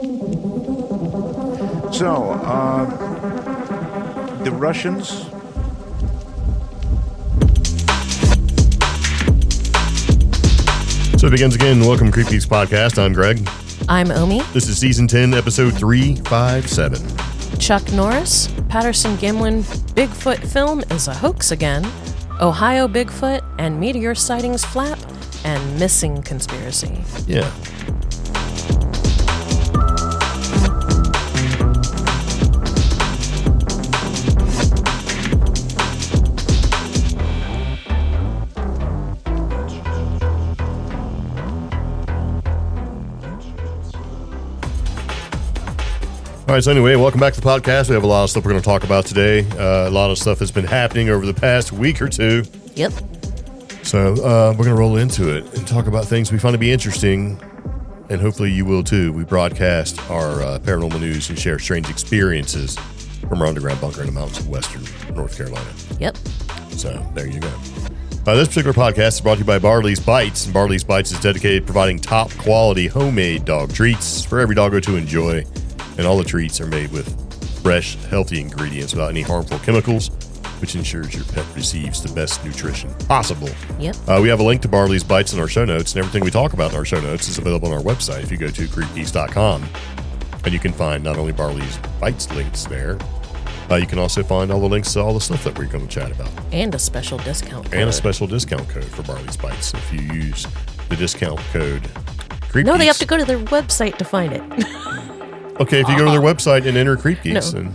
So, the Russians. So it begins again. Welcome to CreepGeeks Podcast. I'm Greg. I'm Omi. This is Season 10, Episode 357. Chuck Norris, Patterson Gimlin Bigfoot film is a hoax again. Ohio Bigfoot and Meteor Sightings flap, and missing conspiracy. Yeah. All right, so anyway, welcome back to the podcast. We have a lot of stuff we're going to talk about today. A lot of stuff has been happening over the past week or two. Yep. So we're going to roll into it and talk about things we find to be interesting, and hopefully you will too. We broadcast our paranormal news and share strange experiences from our underground bunker in the mountains of western North Carolina. Yep. So there you go. This particular podcast is brought to you by BARLEY'S Bites. And BARLEY'S Bites is dedicated to providing top quality homemade dog treats for every doggo to enjoy. And all the treats are made with fresh, healthy ingredients without any harmful chemicals, which ensures your pet receives the best nutrition possible. Yep. We have a link to Barley's Bites in our show notes, and everything we talk about in our show notes is available on our website if you go to CreepGeeks.com. And you can find not only Barley's Bites links there, you can also find all the links to all the stuff that we're going to chat about. And a special discount code. And a special discount code for Barley's Bites if you use the discount code CreepGeeks. No, they have to go to their website to find it. Okay, if you go to their website and enter CreepGeeks. No.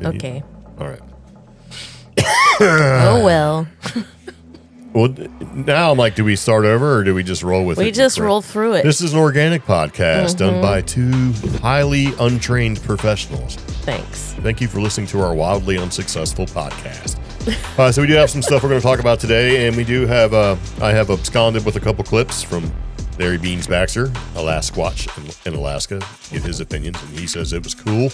Then Okay. All right. Oh, well. Well, now I'm like, do we start over or do we just roll with it? We just roll through it. This is an organic podcast done by two highly untrained professionals. Thanks. Thank you for listening to our wildly unsuccessful podcast. So we do have some stuff we're going to talk about today, and we do have, I have absconded with a couple clips from Larry Beans Baxter, a Sasquatch in Alaska, give his opinions, and he says it was cool.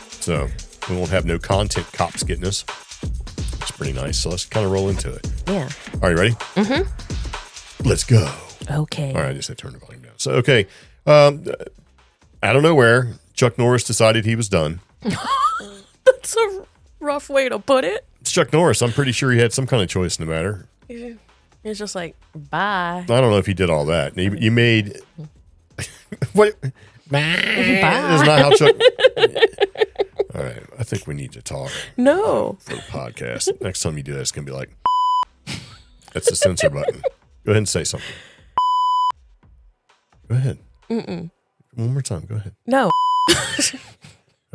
So we won't have no content cops getting us. It's pretty nice. So let's kind of roll into it. Yeah. Are you ready? Mm-hmm. Let's go. Okay. All right, I just had to turn the volume down. So, okay. Out of nowhere, Chuck Norris decided he was done. That's a rough way to put it. It's Chuck Norris. I'm pretty sure he had some kind of choice in the matter. It's just like, bye. I don't know if he did all that. You made... what? Bye. That's not how Chuck... All right, I think we need to talk. No. For the podcast. Next time you do that, it's going to be like... That's the censor button. Go ahead and say something. Go ahead. Mm-mm. One more time. Go ahead. No.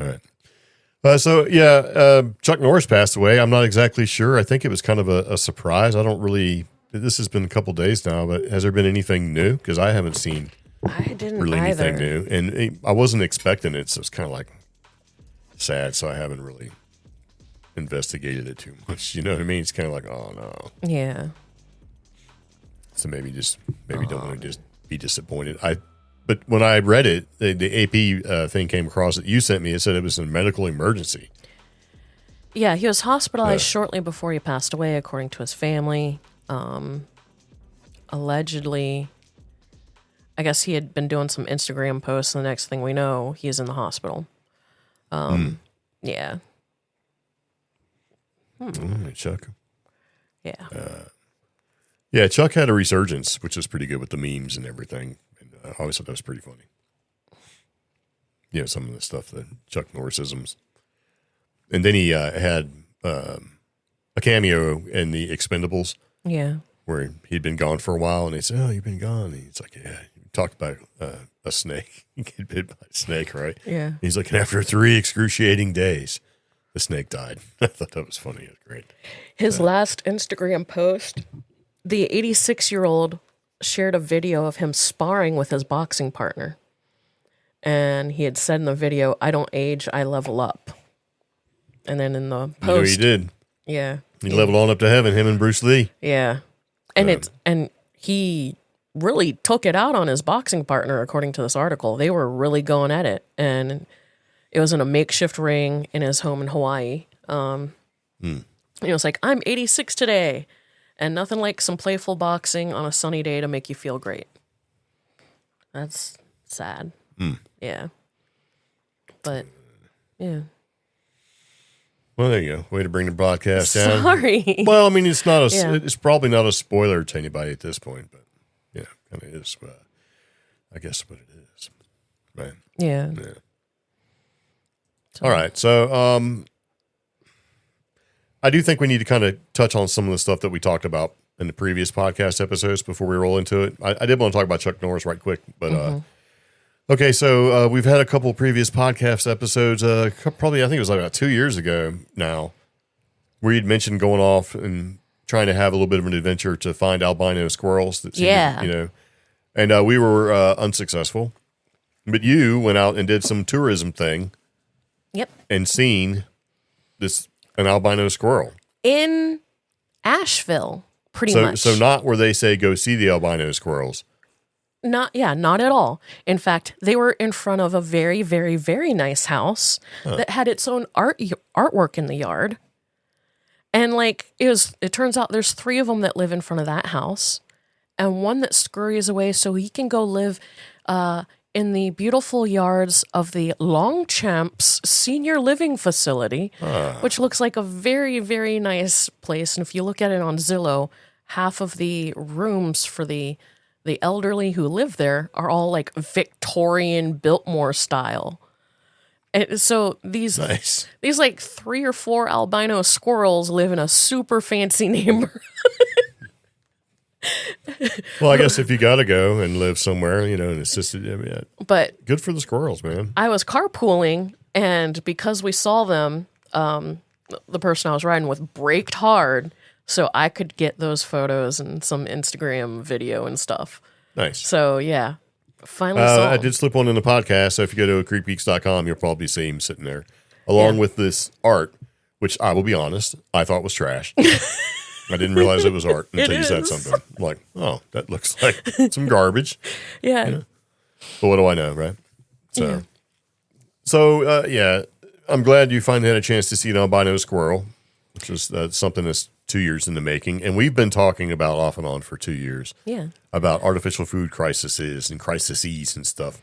All right. Chuck Norris passed away. I'm not exactly sure. I think it was kind of a surprise. I don't really... This has been a couple days now, but has there been anything new? Because I haven't seen really anything new. And I wasn't expecting it, so it's kind of like sad, so I haven't really investigated it too much. You know what I mean? It's kind of like, oh, no. Yeah. So maybe don't want to just be disappointed. But when I read it, the AP thing came across that you sent me. It said it was a medical emergency. Yeah, he was hospitalized shortly before he passed away, according to his family. Allegedly, I guess he had been doing some Instagram posts, and the next thing we know, he's in the hospital. Yeah. Chuck. Yeah. Yeah, Chuck had a resurgence, which was pretty good with the memes and everything. And I always thought that was pretty funny. You know, some of the stuff, the Chuck Norrisisms. And then he had a cameo in the Expendables. Yeah. Where he'd been gone for a while, and they said, "Oh, you've been gone." And he's like, "Yeah." He talked about a snake. He get bit by a snake, right? Yeah. He's like, and after 3 excruciating days, the snake died. I thought that was funny. It was great. His last Instagram post, the 86-year-old shared a video of him sparring with his boxing partner. And he had said in the video, "I don't age, I level up." And then in the post... he did. Yeah. He leveled on up to heaven, him and Bruce Lee. Yeah. And he really took it out on his boxing partner, according to this article. They were really going at it. And it was in a makeshift ring in his home in Hawaii. It was like, "I'm 86 today." And nothing like some playful boxing on a sunny day to make you feel great. That's sad. Yeah. But, yeah. Well, there you go. Way to bring the broadcast down. Sorry. Well, I mean, it's not it's probably not a spoiler to anybody at this point, but yeah, kind of is. I guess what it is, right? Yeah. All right, so I do think we need to kind of touch on some of the stuff that we talked about in the previous podcast episodes before we roll into it. I did want to talk about Chuck Norris right quick, but okay, so we've had a couple of previous podcast episodes, probably I think it was like about 2 years ago now, where you'd mentioned going off and trying to have a little bit of an adventure to find albino squirrels. That seemed to, and we were unsuccessful, but you went out and did some tourism thing. Yep. And seen an albino squirrel in Asheville, pretty much. So not where they say go see the albino squirrels. Not at all. In fact, they were in front of a very, very, very nice house that had its own artwork in the yard. And it turns out there's 3 of them that live in front of that house, and one that scurries away so he can go live in the beautiful yards of the Longchamps Senior Living Facility, which looks like a very, very nice place. And if you look at it on Zillow, half of the rooms for the elderly who live there are all like Victorian Biltmore style. And so these like 3 or 4 albino squirrels live in a super fancy neighborhood. Well, I guess if you got to go and live somewhere, in assisted, but good for the squirrels, man. I was carpooling, and because we saw them, the person I was riding with braked hard so I could get those photos and some Instagram video and stuff. Nice. So, yeah, finally saw I did slip one in the podcast, so if you go to CreepGeeks.com, you'll probably see him sitting there, along with this art, which I will be honest, I thought was trash. I didn't realize it was art until you said something. I'm like, oh, that looks like some garbage. Yeah. But what do I know, right? So, I'm glad you finally had a chance to see an albino squirrel, which is something that's 2 years in the making. And we've been talking about off and on for 2 years. Yeah. About artificial food crises and stuff.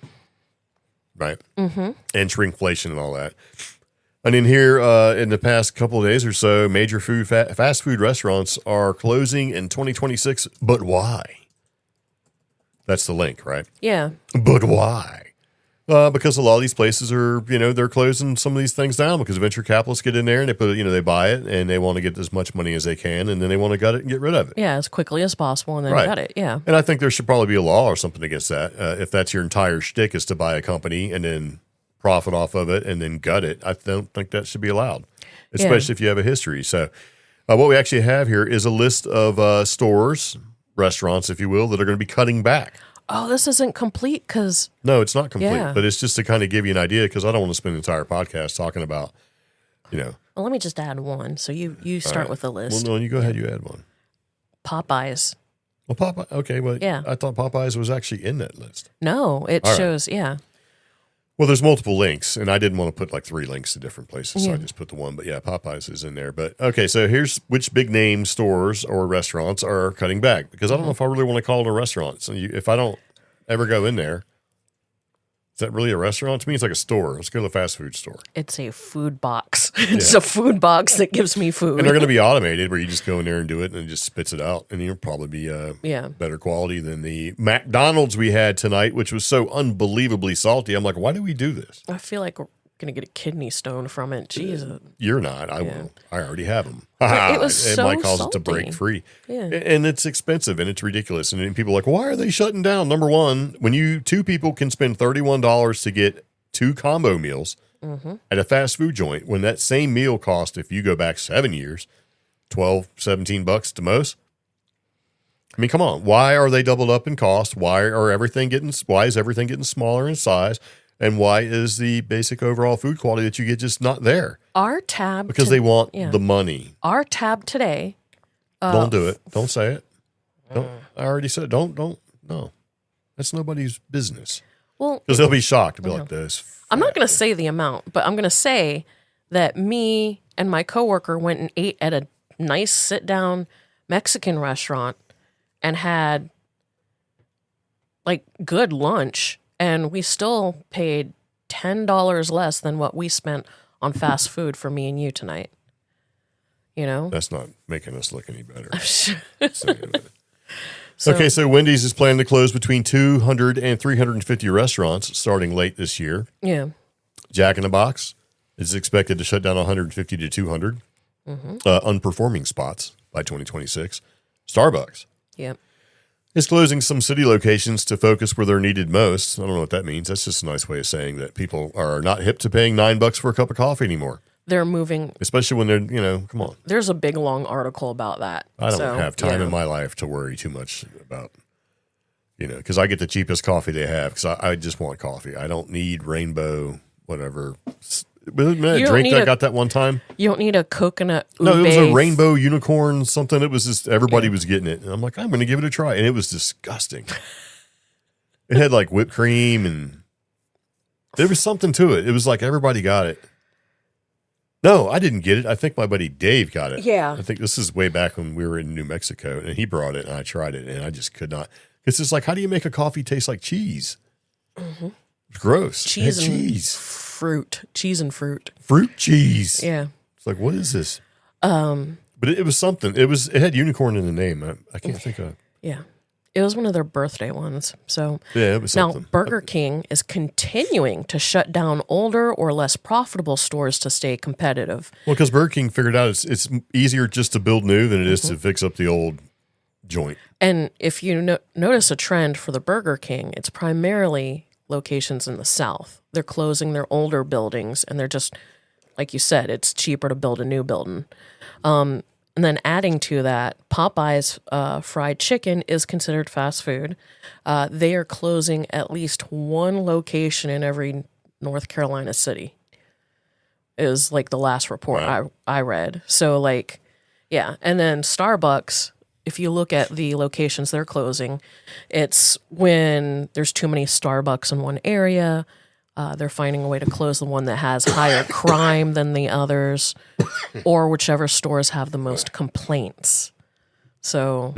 Right? Mm-hmm. And shrinkflation and all that. And in here, in the past couple of days or so, major fast food restaurants are closing in 2026. But why? That's the link, right? Yeah. But why? Because a lot of these places are, they're closing some of these things down because venture capitalists get in there and they put it, they buy it and they want to get as much money as they can and then they want to gut it and get rid of it. Yeah, as quickly as possible and then gut it. Yeah. And I think there should probably be a law or something against that. If that's your entire shtick is to buy a company and then profit off of it and then gut it, I don't think that should be allowed, especially if you have a history. So what we actually have here is a list of stores, restaurants, if you will, that are going to be cutting back. Oh, this isn't complete because... No, it's not complete, but it's just to kind of give you an idea because I don't want to spend the entire podcast talking about, Well, let me just add one. So you start with the list. Well, no, you go ahead, you add one. Popeyes. Well, Popeye, okay, well, I thought Popeyes was actually in that list. No, it shows, Well, there's multiple links, and I didn't want to put like 3 links to different places, so I just put the one. But yeah, Popeyes is in there. But okay, so here's which big name stores or restaurants are cutting back because I don't know if I really want to call it a restaurant. So if I don't ever go in there, is that really a restaurant? To me, it's like a store. Let's go to the fast food store. It's a food box. It's a food box that gives me food. And they're going to be automated where you just go in there and do it and it just spits it out. And you'll probably be better quality than the McDonald's we had tonight, which was so unbelievably salty. I'm like, why do we do this? I feel like we're going to get a kidney stone from it. Jesus. You're not. I will. I already have them. It was so Mike calls salty. it to break free. Yeah. And it's expensive and it's ridiculous. And people are like, why are they shutting down? Number one, when 2 people can spend $31 to get 2 combo meals at a fast food joint, when that same meal cost, if you go back 7 years, $12, $17 to most. I mean, come on. Why are they doubled up in cost? Why is everything getting smaller in size? And why is the basic overall food quality that you get just not there? Our tab... Because they want the money. Our tab today... don't do it. Don't say it. Don't. I already said don't. No. That's nobody's business. Well... Because they'll be shocked to be like this. I'm not going to say the amount, but I'm going to say that me and my coworker went and ate at a nice sit-down Mexican restaurant and had, like, good lunch. And we still paid $10 less than what we spent on fast food for me and you tonight. You know? That's not making us look any better. So, okay, so Wendy's is planning to close between 200 and 350 restaurants starting late this year. Yeah. Jack in the Box is expected to shut down 150 to 200 unperforming spots by 2026. Starbucks is closing some city locations to focus where they're needed most. I don't know what that means. That's just a nice way of saying that people are not hip to paying $9 for a cup of coffee anymore. They're moving. Especially when they're, come on. There's a big, long article about that. I don't have time in my life to worry too much about, because I get the cheapest coffee they have because I just want coffee. I don't need rainbow, whatever. Drink I got that one time. You don't need a coconut ube. No, it was a rainbow unicorn something. It was just, everybody was getting it. And I'm like, I'm going to give it a try. And it was disgusting. It had like whipped cream and there was something to it. It was like everybody got it. No, I didn't get it. I think my buddy Dave got it. Yeah. I think this is way back when we were in New Mexico, and he brought it, and I tried it, and I just could not. It's just like, how do you make a coffee taste like cheese? Mm-hmm. It's gross. Cheese. Fruit. Cheese and fruit. Fruit cheese. Yeah. It's like, what is this? But it was something. It had unicorn in the name. I can't think of. Yeah. It was one of their birthday ones. So yeah, it was something. Now, Burger King is continuing to shut down older or less profitable stores to stay competitive. Well, because Burger King figured out it's easier just to build new than it is to fix up the old joint. And if you notice a trend for the Burger King, it's primarily locations in the South. They're closing their older buildings, and they're just, like you said, it's cheaper to build a new building. And then adding to that, Popeye's fried chicken is considered fast food. They are closing at least one location in every North Carolina city, is like the last report I read. So like, yeah. And then Starbucks, if you look at the locations they're closing, it's when there's too many Starbucks in one area. They're finding a way to close the one that has higher crime than the others, or whichever stores have the most complaints. So,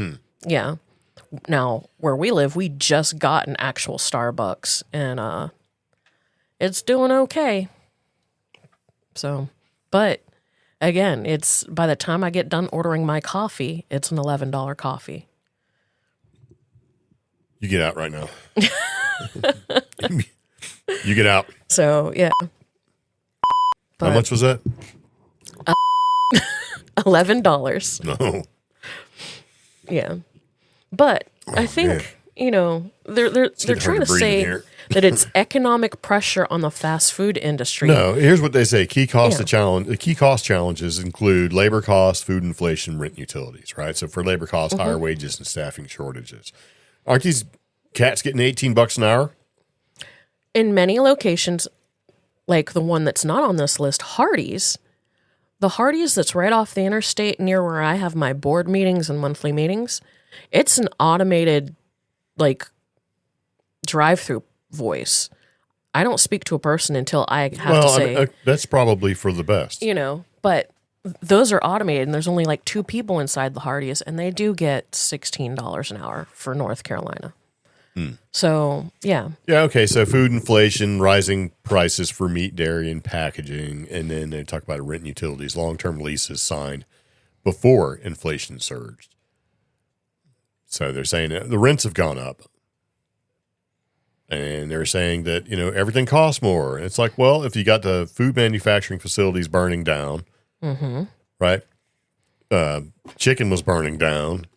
yeah. Now, where we live, we just got an actual Starbucks, and it's doing okay. So, but again, it's by the time I get done ordering my coffee, it's an $11 coffee. You get out right now. You get out. So, yeah. How much was that? $11. No. Yeah. But I think, they're trying to say that it's economic pressure on the fast food industry. No, here's what they say. Key cost challenges include labor costs, food inflation, rent, utilities, right? So for labor costs, higher wages and staffing shortages. Aren't these cats getting $18 an hour? In many locations, like the one that's not on this list, Hardee's, the Hardee's that's right off the interstate near where I have my board meetings and monthly meetings, it's an automated, like, drive-through voice. I don't speak to a person until I have to say... that's probably for the best. But those are automated, and there's only like 2 people inside the Hardee's, and they do get $16 an hour for North Carolina. So, yeah. Yeah, okay. So food inflation, rising prices for meat, dairy, and packaging. And then they talk about rent and utilities, long-term leases signed before inflation surged. So they're saying that the rents have gone up. And they're saying that, everything costs more. And it's like, well, if you got the food manufacturing facilities burning down, right? Chicken was burning down.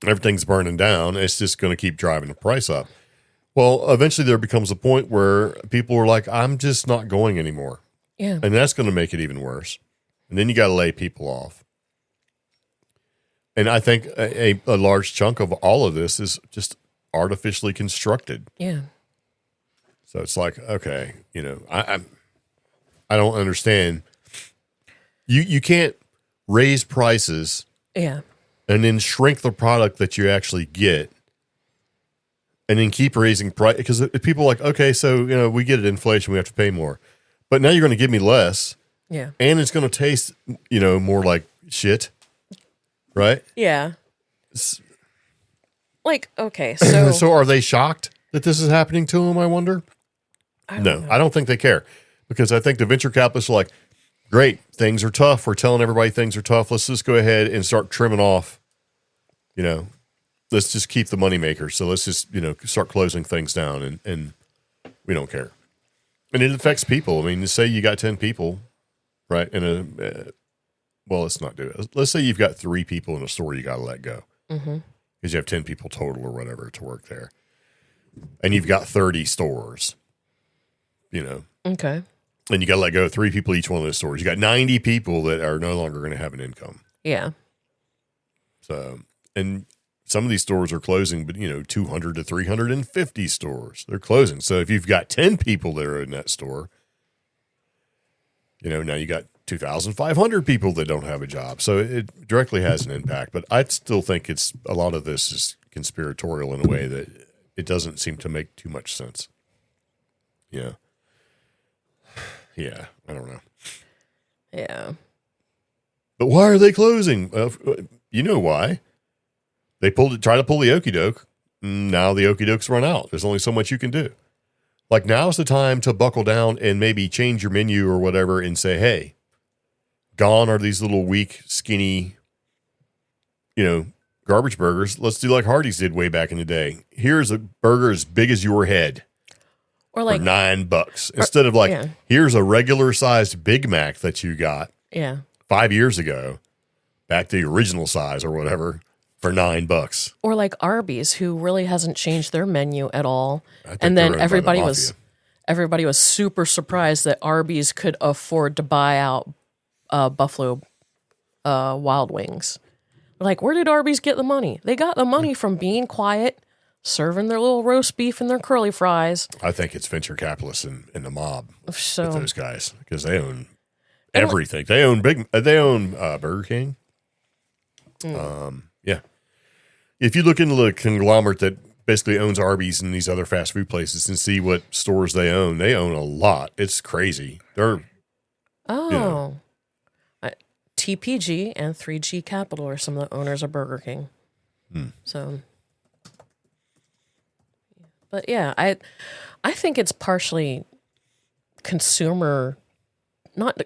Everything's burning down. It's just going to keep driving the price up. Well, eventually there becomes a point where people are like, I'm just not going anymore. Yeah. And that's going to make it even worse. And then you got to lay people off. And I think a large chunk of all of this is just artificially constructed. Yeah. So it's like, okay, I don't understand. You can't raise prices. Yeah. And then shrink the product that you actually get, and then keep raising price. Because people are like, okay, so we get it, inflation, we have to pay more, but now you're going to give me less, yeah, and it's going to taste, more like shit, right? Yeah. Like, okay, so so are they shocked that this is happening to them? I wonder. I don't think they care, because I think the venture capitalists are like, great, things are tough. We're telling everybody things are tough. Let's just go ahead and start trimming off, let's just keep the money makers. So let's just, start closing things down, and we don't care. And it affects people. I mean, say you got 10 people, right? Well, let's not do it. Let's say you've got 3 people in a store you got to let go. Mm-hmm. Because you have 10 people total or whatever to work there. And you've got 30 stores, Okay. And you got to let go of 3 people each one of those stores. You got 90 people that are no longer going to have an income. Yeah. So, and some of these stores are closing, but 200 to 350 stores, they're closing. So if you've got 10 people that are in that store, now you got 2,500 people that don't have a job. So it directly has an impact, but I still think a lot of this is conspiratorial in a way that it doesn't seem to make too much sense. Yeah. Yeah. I don't know. Yeah. But why are they closing? You know why. They try to pull the okie doke. Now the okie dokes run out. There's only so much you can do. Like, now's the time to buckle down and maybe change your menu or whatever and say, hey, gone are these little weak, skinny, garbage burgers. Let's do like Hardee's did way back in the day. Here's a burger as big as your head. Or like for $9. Instead of like, here's a regular sized Big Mac that you got 5 years ago, back to the original size or whatever, for $9. Or like Arby's, who really hasn't changed their menu at all. And then everybody was super surprised that Arby's could afford to buy out Buffalo Wild Wings. Like, where did Arby's get the money? They got the money from being quiet, serving their little roast beef and their curly fries. I think it's venture capitalists and the mob with those guys, because they own everything. They own Burger King. Yeah. If you look into the conglomerate that basically owns Arby's and these other fast food places and see what stores they own a lot. It's crazy. They're TPG and 3G Capital are some of the owners of Burger King. So, but yeah, I think it's partially consumer, not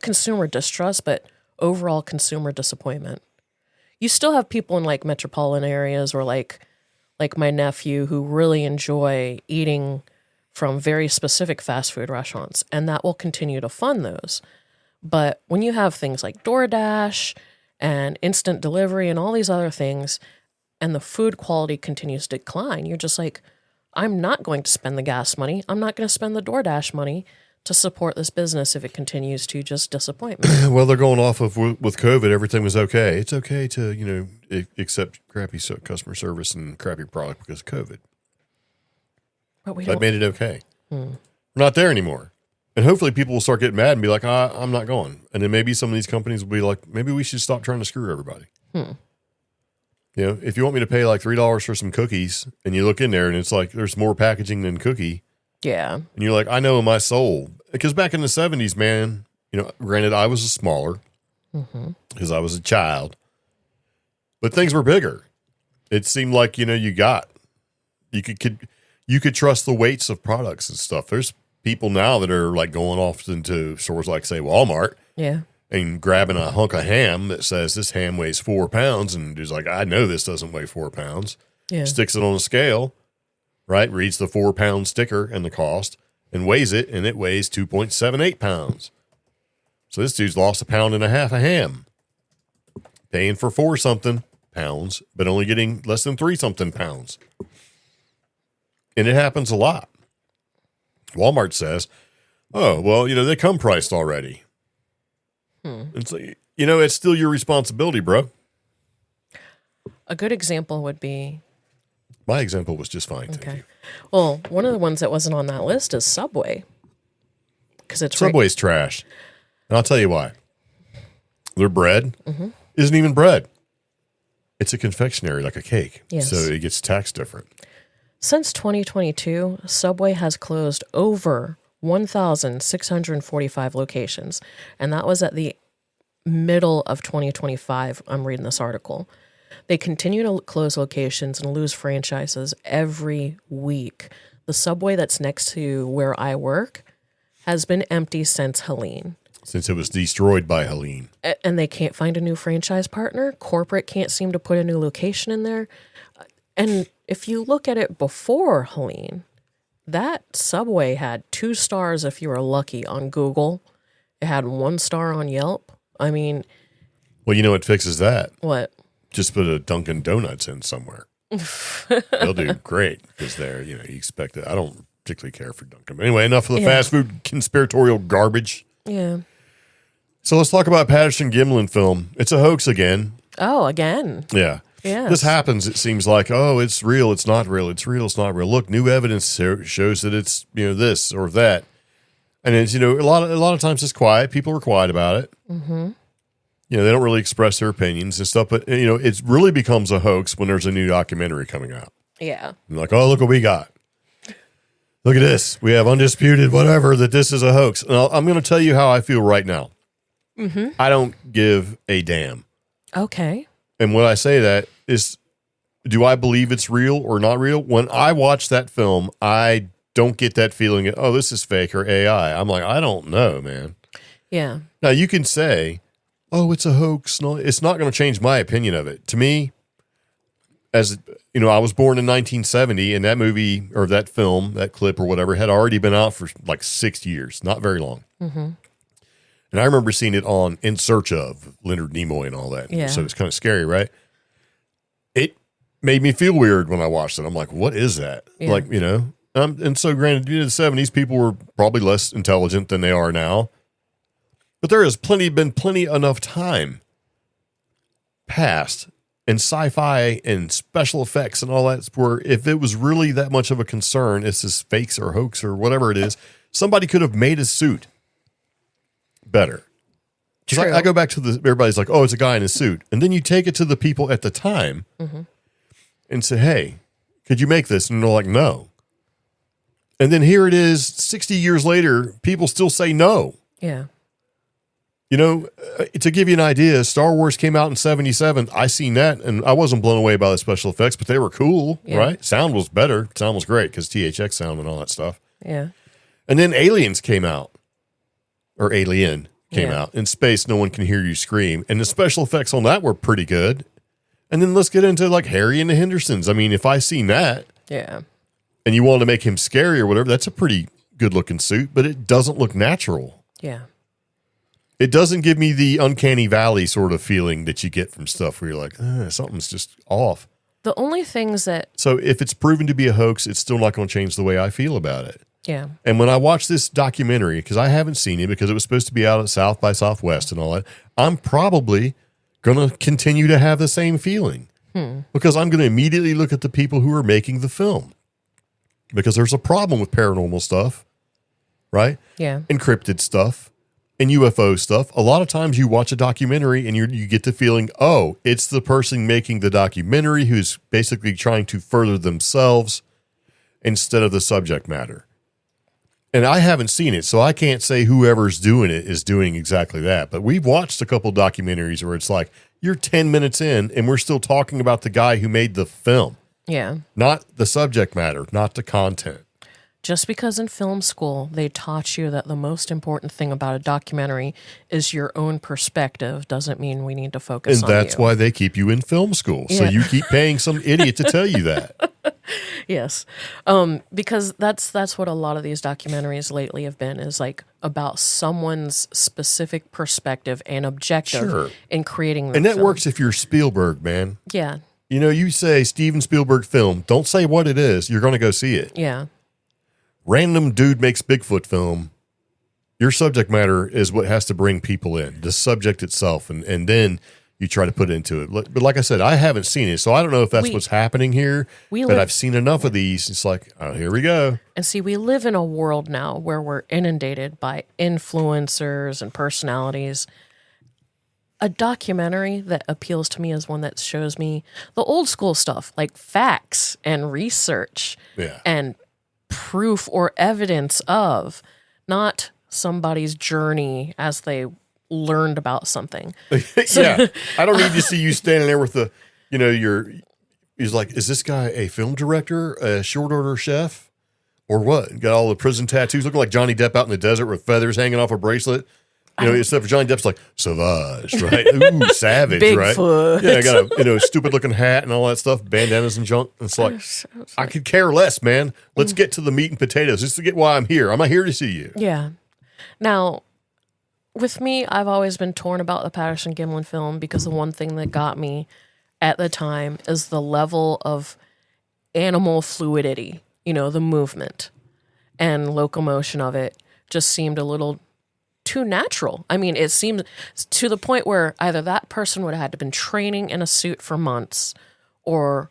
consumer distrust, but overall consumer disappointment. You still have people in like metropolitan areas or like my nephew who really enjoy eating from very specific fast food restaurants, and that will continue to fund those. But when you have things like DoorDash and instant delivery and all these other things, and the food quality continues to decline, you're just like, I'm not going to spend the gas money. I'm not going to spend the DoorDash money to support this business if it continues to just disappoint me. Well, they're going off of with COVID, everything was okay. It's okay to, accept crappy customer service and crappy product because of COVID. But that made it okay. We're not there anymore. And hopefully people will start getting mad and be like, I'm not going. And then maybe some of these companies will be like, maybe we should stop trying to screw everybody. If you want me to pay like $3 for some cookies, and you look in there and it's like there's more packaging than cookie. Yeah. And you're like, I know in my soul. Because back in the 70s, man, granted I was smaller because I was a child, but things were bigger. It seemed like, you could trust the weights of products and stuff. There's people now that are like going off into stores like, say, Walmart. Yeah. And grabbing a hunk of ham that says this ham weighs 4 pounds. And he's like, I know this doesn't weigh 4 pounds. Yeah. Sticks it on a scale, right? Reads the 4 pound sticker and the cost and weighs it. And it weighs 2.78 pounds. So this dude's lost 1.5 pounds of ham, paying for 4 something pounds, but only getting less than 3 something pounds. And it happens a lot. Walmart says, oh, well, they come priced already. It's like, it's still your responsibility, bro. A good example would be... My example was just fine. Okay. Well, one of the ones that wasn't on that list is Subway. Because it's Subway's trash. And I'll tell you why. Their bread isn't even bread. It's a confectionery, like a cake. Yes. So it gets taxed different. Since 2022, Subway has closed over 1,645 locations. And that was at the middle of 2025. I'm reading this article. They continue to close locations and lose franchises every week. the subway that's next to where I work has been empty since Helene. Since it was destroyed by Helene. And they can't find a new franchise partner. Corporate can't seem to put a new location in there. And if you look at it before Helene, that subway had 2 stars if you were lucky on Google. It had 1 star on Yelp. I mean... Well, you know what fixes that? What? Just put a Dunkin' Donuts in somewhere. They'll do great because they're, you expect it. I don't particularly care for Dunkin'. Anyway, enough of the fast food conspiratorial garbage. Yeah. So let's talk about Patterson Gimlin film. It's a hoax again. Oh, again. Yeah. Yes. This happens, it seems like, oh, it's real, it's not real, it's real, it's not real. Look, new evidence shows that it's, this or that. And it's, a lot of times it's quiet. People are quiet about it. Mm-hmm. They don't really express their opinions and stuff. But, it really becomes a hoax when there's a new documentary coming out. Yeah. I'm like, oh, look what we got. Look at this. We have undisputed whatever that this is a hoax. And I'm going to tell you how I feel right now. Mm-hmm. I don't give a damn. Okay. And when I say that is, do I believe it's real or not real? When I watch that film, I don't get that feeling, oh, this is fake or AI. I'm like, I don't know, man. Yeah. Now, you can say, oh, it's a hoax. No, it's not going to change my opinion of it. To me, as I was born in 1970, and that movie or that film, that clip or whatever, had already been out for like 6 years, not very long. Mm-hmm. And I remember seeing it on In Search Of, Leonard Nimoy and all that. Yeah. So it's kind of scary, right? It made me feel weird when I watched it. I'm like, what is that? Yeah. Like, and so granted, in the 70s, people were probably less intelligent than they are now. But there has been plenty enough time passed and sci-fi and special effects and all that, where if it was really that much of a concern, it's this fakes or hoax or whatever it is, somebody could have made a suit better. Because I go back to everybody's like, oh, it's a guy in a suit. And then you take it to the people at the time and say, hey, could you make this? And they're like, no. And then here it is, 60 years later, people still say no. Yeah. To give you an idea, Star Wars came out in 77. I seen that, and I wasn't blown away by the special effects, but they were cool, right? Sound was better. Sound was great because THX sound and all that stuff. Yeah. And then Aliens came out, or Alien came out. In space, no one can hear you scream. And the special effects on that were pretty good. And then let's get into like Harry and the Hendersons. I mean, if I seen that, and you want to make him scary or whatever, that's a pretty good looking suit, but it doesn't look natural. Yeah. It doesn't give me the uncanny valley sort of feeling that you get from stuff where you're like, something's just off. The only things that... So if it's proven to be a hoax, it's still not going to change the way I feel about it. Yeah. And when I watch this documentary, because I haven't seen it because it was supposed to be out at South by Southwest and all that, I'm probably going to continue to have the same feeling. Because I'm going to immediately look at the people who are making the film. Because there's a problem with paranormal stuff, right? Yeah. Encrypted stuff. And UFO stuff. A lot of times you watch a documentary and you get the feeling, oh, it's the person making the documentary who's basically trying to further themselves instead of the subject matter. And I haven't seen it, so I can't say whoever's doing it is doing exactly that. But we've watched a couple documentaries where it's like, you're 10 minutes in and we're still talking about the guy who made the film. Yeah. Not the subject matter, not the content. Just because in film school they taught you that the most important thing about a documentary is your own perspective doesn't mean we need to focus on you. And that's why they keep you in film school. So you keep paying some idiot to tell you that. Yes. Because that's what a lot of these documentaries lately have been, is like about someone's specific perspective and objective in creating the And that film. works if you're Spielberg, man. Yeah. You say Steven Spielberg film, don't say what it is. You're going to go see it. Yeah. Random dude makes Bigfoot film. Your subject matter is what has to bring people in, the subject itself, and then you try to put into it. But like I said, I haven't seen it, so I don't know if that's what's happening here. But I've seen enough of these. It's like, oh, here we go. And see, we live in a world now where we're inundated by influencers and personalities. A documentary that appeals to me is one that shows me the old school stuff, like facts and research and proof or evidence of, not somebody's journey as they learned about something. Yeah. I don't need to see you standing there with the, he's like, is this guy a film director, a short order chef, Or what? Got all the prison tattoos, looking like Johnny Depp out in the desert with feathers hanging off a bracelet. You know, except for Johnny Depp's like Savage, right? Ooh, savage, Bigfoot. Right? Yeah, I got a stupid looking hat and all that stuff, bandanas and junk. It's like I could care less, man. Let's get to the meat and potatoes. Just to get why I'm here. I'm not here to see you. Yeah. Now, with me, I've always been torn about the Patterson Gimlin film because the one thing that got me at the time is the level of animal fluidity. You know, the movement and locomotion of it just seemed a little too natural. I mean, it seemed to the point where either that person would have had to been training in a suit for months, or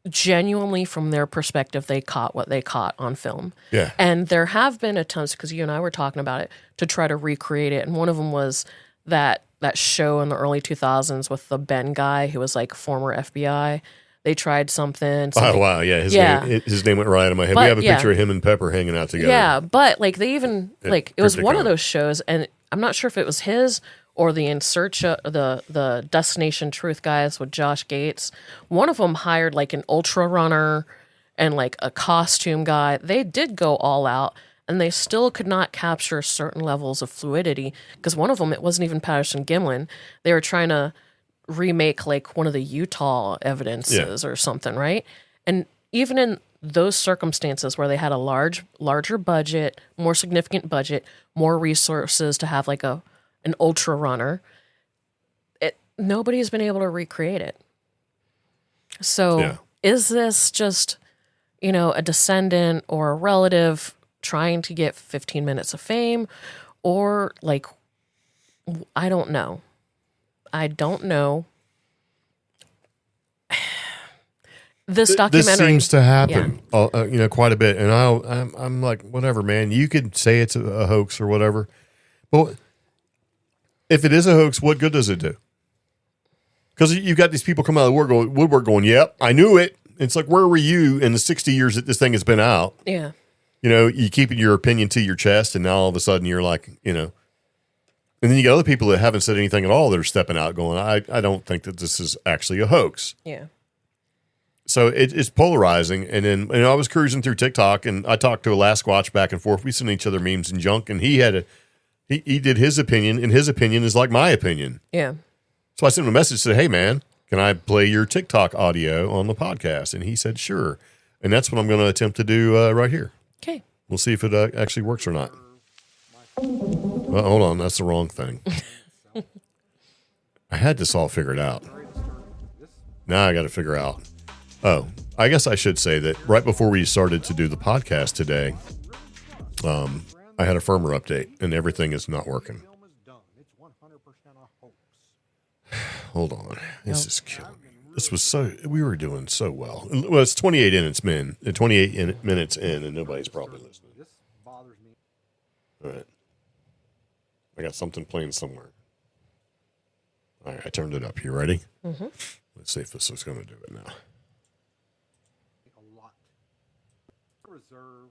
genuinely from their perspective, they caught what they caught on film. Yeah. And there have been attempts, because you and I were talking about it, to try to recreate it. And one of them was that show in the early 2000s with the Ben guy who was like former FBI. They tried something. Oh, wow. Yeah. His name went right out of my head. But, we have a picture of him and Pepper hanging out together. Yeah. But like they even, like it was one of those shows, and I'm not sure if it was his or the In Search of the Destination Truth guys with Josh Gates. One of them hired like an ultra runner and like a costume guy. They did go all out, and they still could not capture certain levels of fluidity, because one of them, it wasn't even Patterson Gimlin. They were trying to remake like one of the Utah evidences or something, right? And even in those circumstances where they had a larger budget, more significant budget, more resources to have like an ultra runner, nobody's been able to recreate it. So is this just, a descendant or a relative trying to get 15 minutes of fame, or like, I don't know. This documentary, this seems to happen, quite a bit. And I'm like, whatever, man. You could say it's a hoax or whatever, but if it is a hoax, what good does it do? Because you've got these people come out of the woodwork going, "Yep, I knew it." It's like, where were you in the 60 years that this thing has been out? Yeah. You keep your opinion to your chest, and now all of a sudden you're like, And then you got other people that haven't said anything at all that are stepping out going, I don't think that this is actually a hoax. Yeah. So it's polarizing. And then I was cruising through TikTok, and I talked to a Lasquatch back and forth. We sent each other memes and junk, and he did his opinion, and his opinion is like my opinion. Yeah. So I sent him a message, said, "Hey, man, can I play your TikTok audio on the podcast?" And he said, "Sure." And that's what I'm going to attempt to do right here. Okay. We'll see if it actually works or not. Well, hold on. That's the wrong thing. I had this all figured out. Now I got to figure out. Oh, I guess I should say that right before we started to do the podcast today, I had a firmware update, and everything is not working. Hold on. This is killing me. We were doing so well. Well, it's 28 minutes in, and nobody's probably listening. All right. I got something playing somewhere. All right, I turned it up. You ready? Mm-hmm. Let's see if this is going to do it now. A lot. Reserve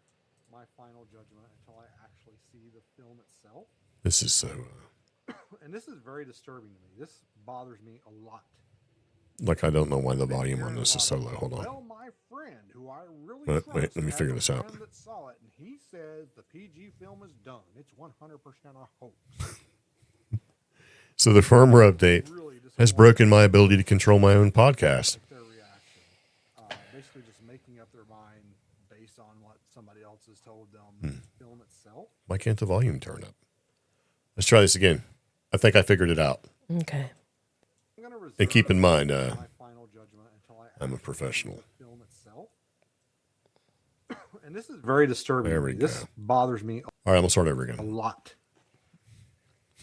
my final judgment until I actually see the film itself. This is so... and this is very disturbing to me. This bothers me a lot. Like, I don't know why the volume on this is so low. Hold on. Well, my friend, who I really wait, let me figure this out. That saw it, and he says the PG film is done. It's 100% a hoax. So the firmware update has broken my ability to control my own podcast. Their reaction, basically just making up their mind based on what somebody else has told them. The film itself. Why can't the volume turn up? Let's try this again. I think I figured it out. Okay. And keep in mind, I'm a professional. Film itself. And this is very disturbing. There we go. This bothers me. All right, I'm gonna start over A again. lot.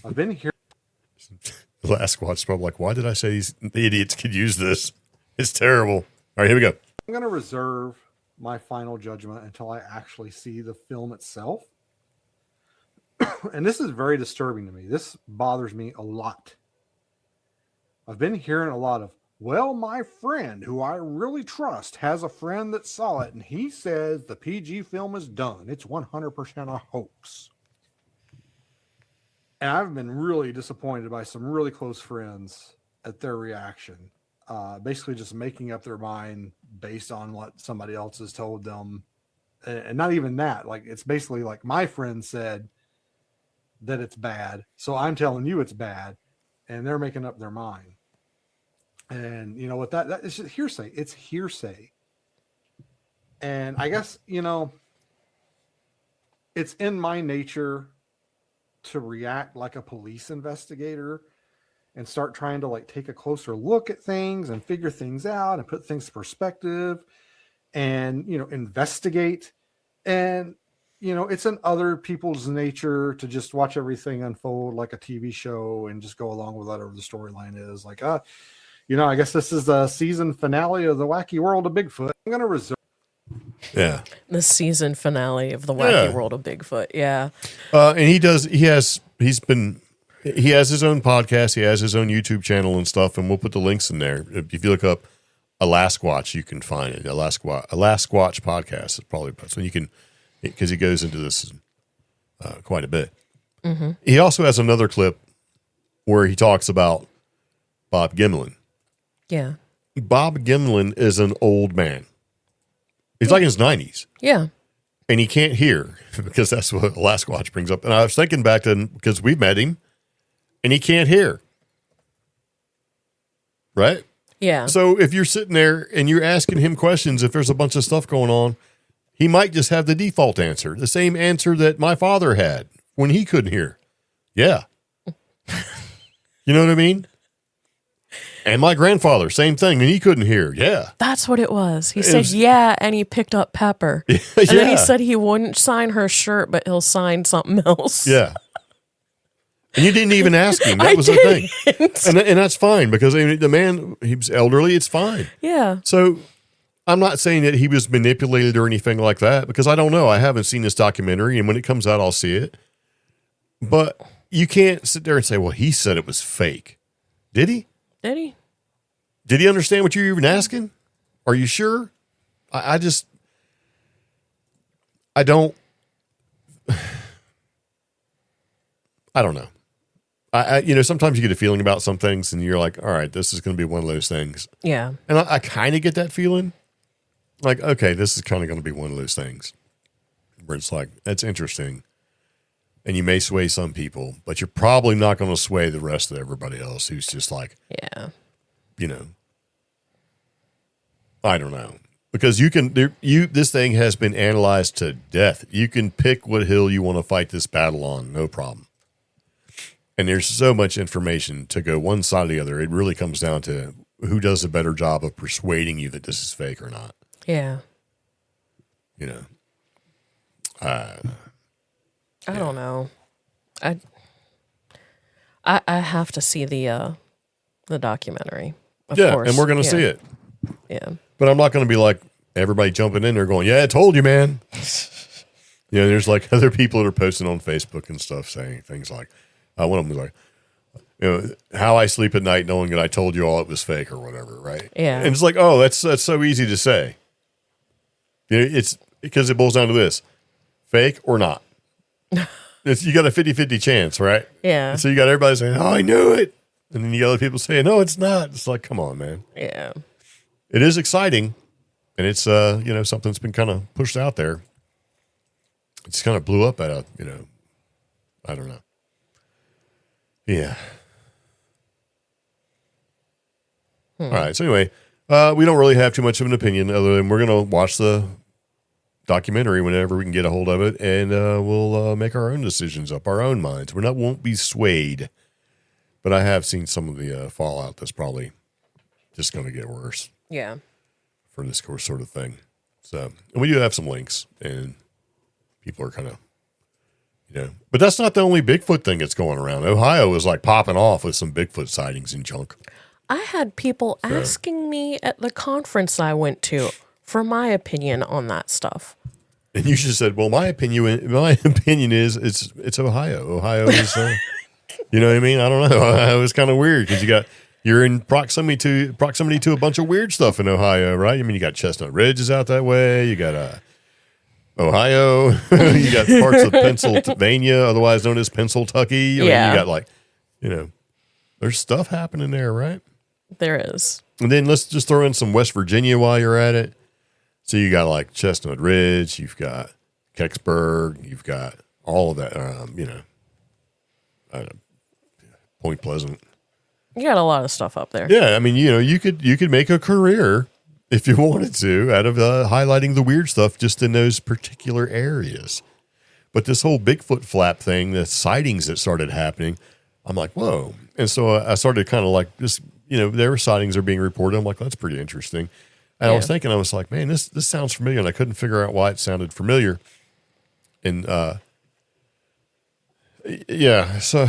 I've been here. The last squad's probably like, why did I say the idiots could use this? It's terrible. All right, here we go. I'm going to reserve my final judgment until I actually see the film itself. And this is very disturbing to me. This bothers me a lot. I've been hearing a lot of, well, my friend, who I really trust, has a friend that saw it, and he says the PG film is done. It's 100% a hoax. And I've been really disappointed by some really close friends at their reaction. Basically just making up their mind based on what somebody else has told them and not even that. Like, it's basically like my friend said that it's bad, so I'm telling you it's bad, and they're making up their mind. And you know what? That is just hearsay. It's hearsay. And I guess, it's in my nature to react like a police investigator and start trying to like take a closer look at things and figure things out and put things in perspective and, investigate. And, it's in other people's nature to just watch everything unfold like a TV show and just go along with whatever the storyline is. Like, I guess this is the season finale of the Wacky World of Bigfoot. I'm going to reserve. Yeah. The season finale of the Wacky World of Bigfoot. Yeah. And he has his own podcast. He has his own YouTube channel and stuff. And we'll put the links in there. If you look up Alasquatch, you can find it. Alasquatch podcast is probably the best one. You can, because he goes into this quite a bit. Mm-hmm. He also has another clip where he talks about Bob Gimlin. Yeah. Bob Gimlin is an old man. He's like in his 90s. Yeah. And he can't hear because that's what Alasquatch brings up. And I was thinking back then, because we've met him, and he can't hear. Right? Yeah. So if you're sitting there and you're asking him questions, if there's a bunch of stuff going on, he might just have the default answer, the same answer that my father had when he couldn't hear. Yeah. You know what I mean? And my grandfather, same thing, and he couldn't hear. Yeah. That's what it was. He said, yeah, and he picked up Pepper. And then he said he wouldn't sign her shirt, but he'll sign something else. Yeah. And you didn't even ask him. That was the thing. And that's fine, because the man, he was elderly. It's fine. Yeah. So I'm not saying that he was manipulated or anything like that, because I don't know. I haven't seen this documentary, and when it comes out, I'll see it. But you can't sit there and say, well, he said it was fake. Did he? Did he? Did he understand what you were even asking? Are you sure? I don't know. Sometimes you get a feeling about some things and you're like, all right, this is going to be one of those things. Yeah. And I kind of get that feeling. Like, okay, this is kind of going to be one of those things where it's like, that's interesting. And you may sway some people, but you're probably not going to sway the rest of everybody else who's just like, yeah, I don't know. Because this thing has been analyzed to death. You can pick what hill you want to fight this battle on, no problem. And there's so much information to go one side or the other. It really comes down to who does a better job of persuading you that this is fake or not. Yeah. I don't know. I have to see the documentary. Of course. And we're going to see it. Yeah. But I'm not going to be like everybody jumping in there going, yeah, I told you, man. There's like other people that are posting on Facebook and stuff saying things like, one of them was like, how I sleep at night knowing that I told you all it was fake or whatever, right? Yeah. And it's like, oh, that's so easy to say. It's because it boils down to this, fake or not. You got a 50-50 chance, right? Yeah. And so you got everybody saying, oh, I knew it. And then you got other people saying, no, it's not. It's like, come on, man. Yeah. It is exciting. And it's, something that's been kind of pushed out there. It's kind of blew up at a, I don't know. Yeah. All right. So anyway, we don't really have too much of an opinion other than we're going to watch the documentary whenever we can get a hold of it, and we'll make our own decisions up our own minds. Won't be swayed, but I have seen some of the fallout that's probably just going to get worse. Yeah. For this course sort of thing. So, and we do have some links, and people are kind of, but that's not the only Bigfoot thing that's going around. Ohio is like popping off with some Bigfoot sightings and junk. I had people asking me at the conference I went to for my opinion on that stuff. And you just said, well, my opinion is it's Ohio. Ohio is, you know what I mean? I don't know. Ohio is kind of weird because you're in proximity to a bunch of weird stuff in Ohio, right? I mean, you got Chestnut Ridge is out that way. You got Ohio. You got parts of Pennsylvania, otherwise known as Pennsyltucky. You got there's stuff happening there, right? There is. And then let's just throw in some West Virginia while you're at it. So you got like Chestnut Ridge, you've got Kecksburg, you've got all of that, Point Pleasant. You got a lot of stuff up there. Yeah, I mean, you could make a career if you wanted to out of highlighting the weird stuff just in those particular areas. But this whole Bigfoot flap thing, the sightings that started happening, I'm like, whoa. And so I started kind of like just, their sightings are being reported. I'm like, that's pretty interesting. And I was thinking, I was like, man, this sounds familiar. And I couldn't figure out why it sounded familiar. And so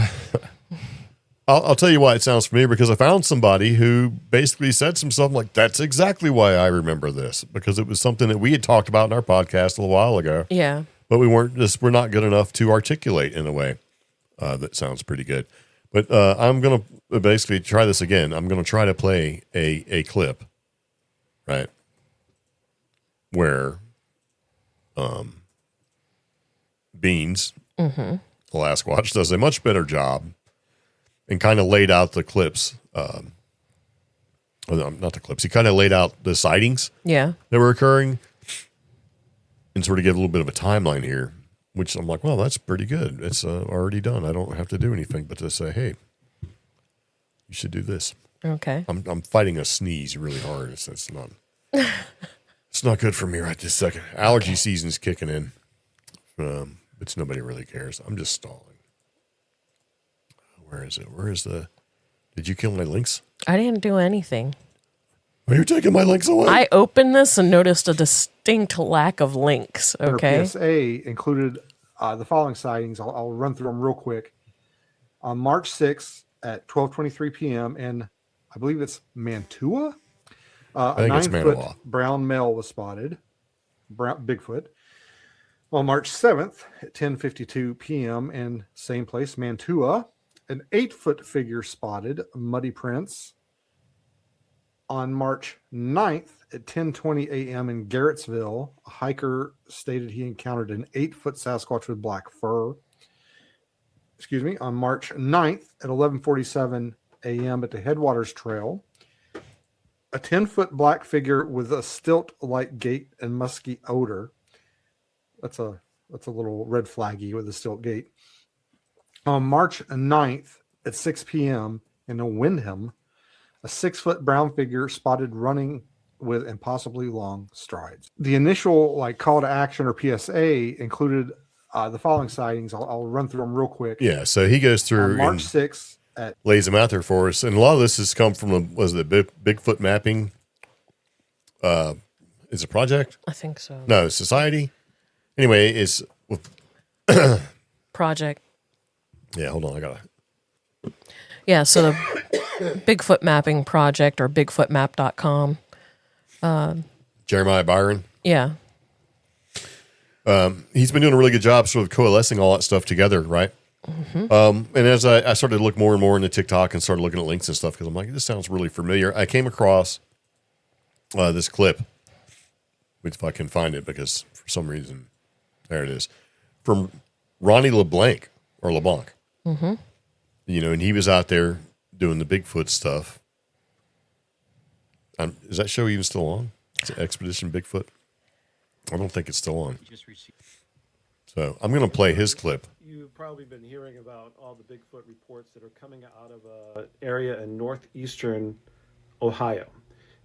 I'll tell you why it sounds familiar, because I found somebody who basically said some stuff like, that's exactly why I remember this, because it was something that we had talked about in our podcast a little while ago. Yeah. But we're not good enough to articulate in a way that sounds pretty good. But I'm going to basically try this again. I'm going to try to play a clip, right, where Beans, the Last Watch, does a much better job and kind of laid out the clips. Not the clips. He kind of laid out the sightings that were occurring and sort of give a little bit of a timeline here, which I'm like, well, that's pretty good. It's already done. I don't have to do anything but to say, hey, you should do this. Okay. I'm fighting a sneeze really hard. It's not it's not good for me right this second. Allergy season's kicking in. But nobody really cares. I'm just stalling. Where is it? Did you kill my links? I didn't do anything. Are you taking my links away? I opened this and noticed a distinct lack of links. Okay. Our PSA included the following sightings. I'll run through them real quick. On March 6th at 12:23 p.m. in, I believe it's Mantua, a 9-foot brown male was spotted. Bigfoot. On March 7th at 10:52 p.m. in same place, Mantua, an 8-foot figure spotted, muddy prints. On March 9th at 10:20 a.m. in Garrettsville, a hiker stated he encountered an 8-foot Sasquatch with black fur. On March 9th at 11:47 a.m. at the Headwaters Trail, a 10-foot black figure with a stilt-like gait and musky odor. That's a little red flaggy with a stilt gait. On March 9th at 6 p.m. in Windham, a 6-foot brown figure spotted running with impossibly long strides. The initial call to action or PSA included the following sightings. I'll run through them real quick. Yeah, so he goes through on March 6th lays them out there for us, and a lot of this has come from Bigfoot mapping. Is a project? I think so. No, society. Anyway, it's project. Yeah, hold on, I gotta. Yeah, so the Bigfoot mapping project or bigfootmap.com. Jeremiah Byron. Yeah. He's been doing a really good job sort of coalescing all that stuff together, right? Mm-hmm. And as I started to look more and more into TikTok and started looking at links and stuff, because I'm like, this sounds really familiar. I came across this clip, if I can find it, because for some reason, there it is, from Ronnie LeBlanc. Mm-hmm. And he was out there doing the Bigfoot stuff. Is that show even still on? Is it Expedition Bigfoot? I don't think it's still on. So I'm going to play his clip. You've probably been hearing about all the Bigfoot reports that are coming out of an area in northeastern Ohio.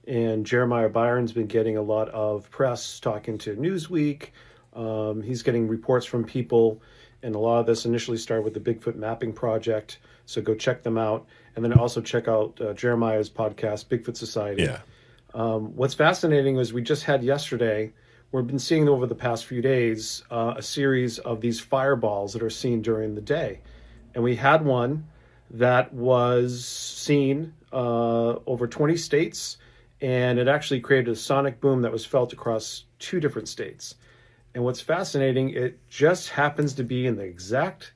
And Jeremiah Byron's been getting a lot of press talking to Newsweek. He's getting reports from people. And a lot of this initially started with the Bigfoot Mapping Project. So go check them out. And then also check out Jeremiah's podcast, Bigfoot Society. Yeah. What's fascinating is we just had yesterday, we've been seeing over the past few days, a series of these fireballs that are seen during the day. And we had one that was seen over 20 states. And it actually created a sonic boom that was felt across 2 different states. And what's fascinating, it just happens to be in the exact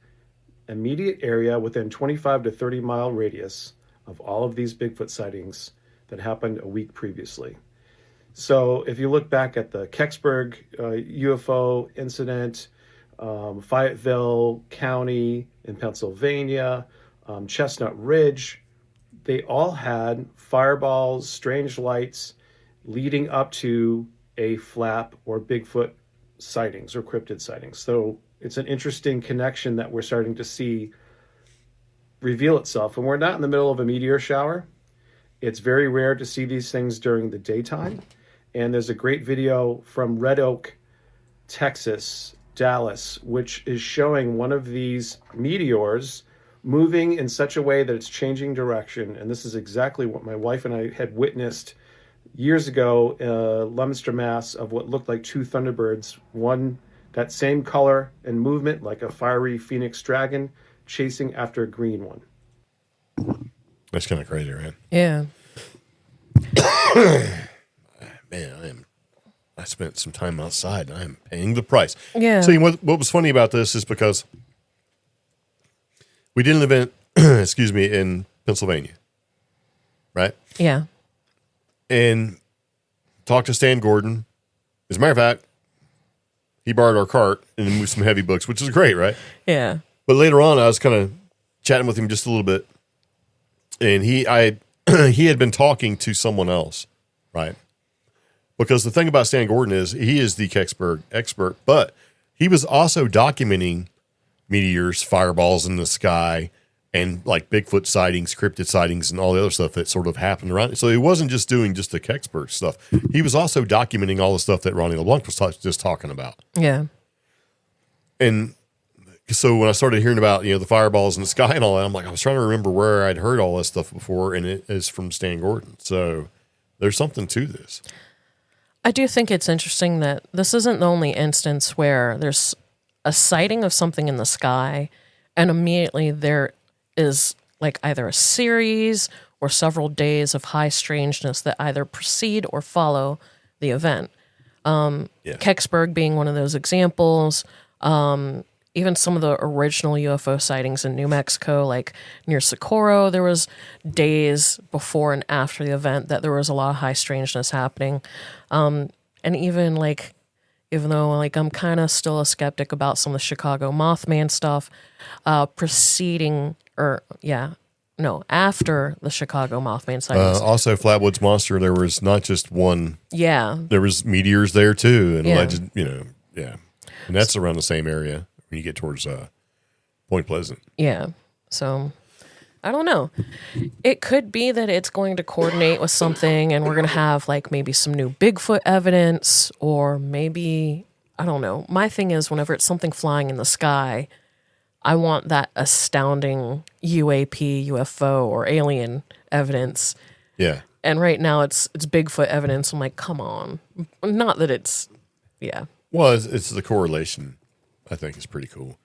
immediate area within 25 to 30 mile radius of all of these Bigfoot sightings that happened a week previously. So if you look back at the Kecksburg UFO incident, Fayetteville County in Pennsylvania, Chestnut Ridge, they all had fireballs, strange lights leading up to a flap or Bigfoot sightings or cryptid sightings. So it's an interesting connection that we're starting to see reveal itself. And we're not in the middle of a meteor shower. It's very rare to see these things during the daytime. And there's a great video from Red Oak, Texas, Dallas, which is showing one of these meteors moving in such a way that it's changing direction. And this is exactly what my wife and I had witnessed years ago, Leominster, Mass, of what looked like two Thunderbirds, one that same color and movement like a fiery phoenix dragon chasing after a green one. That's kind of crazy, right? Yeah. Man, I spent some time outside and I'm paying the price. Yeah. See, what was funny about this is because we did an event, excuse me, in Pennsylvania, right? Yeah. And talked to Stan Gordon. As a matter of fact, he borrowed our cart and moved some heavy books, which is great, right? Yeah. But later on, I was kind of chatting with him just a little bit, and he had been talking to someone else, right? Because the thing about Stan Gordon is he is the Kecksburg expert, but he was also documenting meteors, fireballs in the sky, and like Bigfoot sightings, cryptid sightings, and all the other stuff that sort of happened around. So he wasn't just doing just the Kecksburg stuff. He was also documenting all the stuff that Ronnie LeBlanc was just talking about. Yeah. And so when I started hearing about, the fireballs in the sky and all that, I'm like, I was trying to remember where I'd heard all this stuff before, and it is from Stan Gordon. So there's something to this. I do think it's interesting that this isn't the only instance where there's a sighting of something in the sky and immediately there is like either a series or several days of high strangeness that either precede or follow the event. Kecksburg being one of those examples. Even some of the original UFO sightings in New Mexico, like near Socorro, there was days before and after the event that there was a lot of high strangeness happening. And even though I'm kind of still a skeptic about some of the Chicago Mothman stuff, after the Chicago Mothman sightings. Also, Flatwoods Monster, there was not just one. Yeah. There was meteors there too, and alleged, and that's around the same area when you get towards Point Pleasant. Yeah. So I don't know. It could be that it's going to coordinate with something and we're going to have like maybe some new Bigfoot evidence, or maybe, I don't know. My thing is whenever it's something flying in the sky, I want that astounding UAP, UFO, or alien evidence. Yeah. And right now it's Bigfoot evidence. I'm like, come on. Not that it's, yeah. Well, it's the correlation, I think, is pretty cool.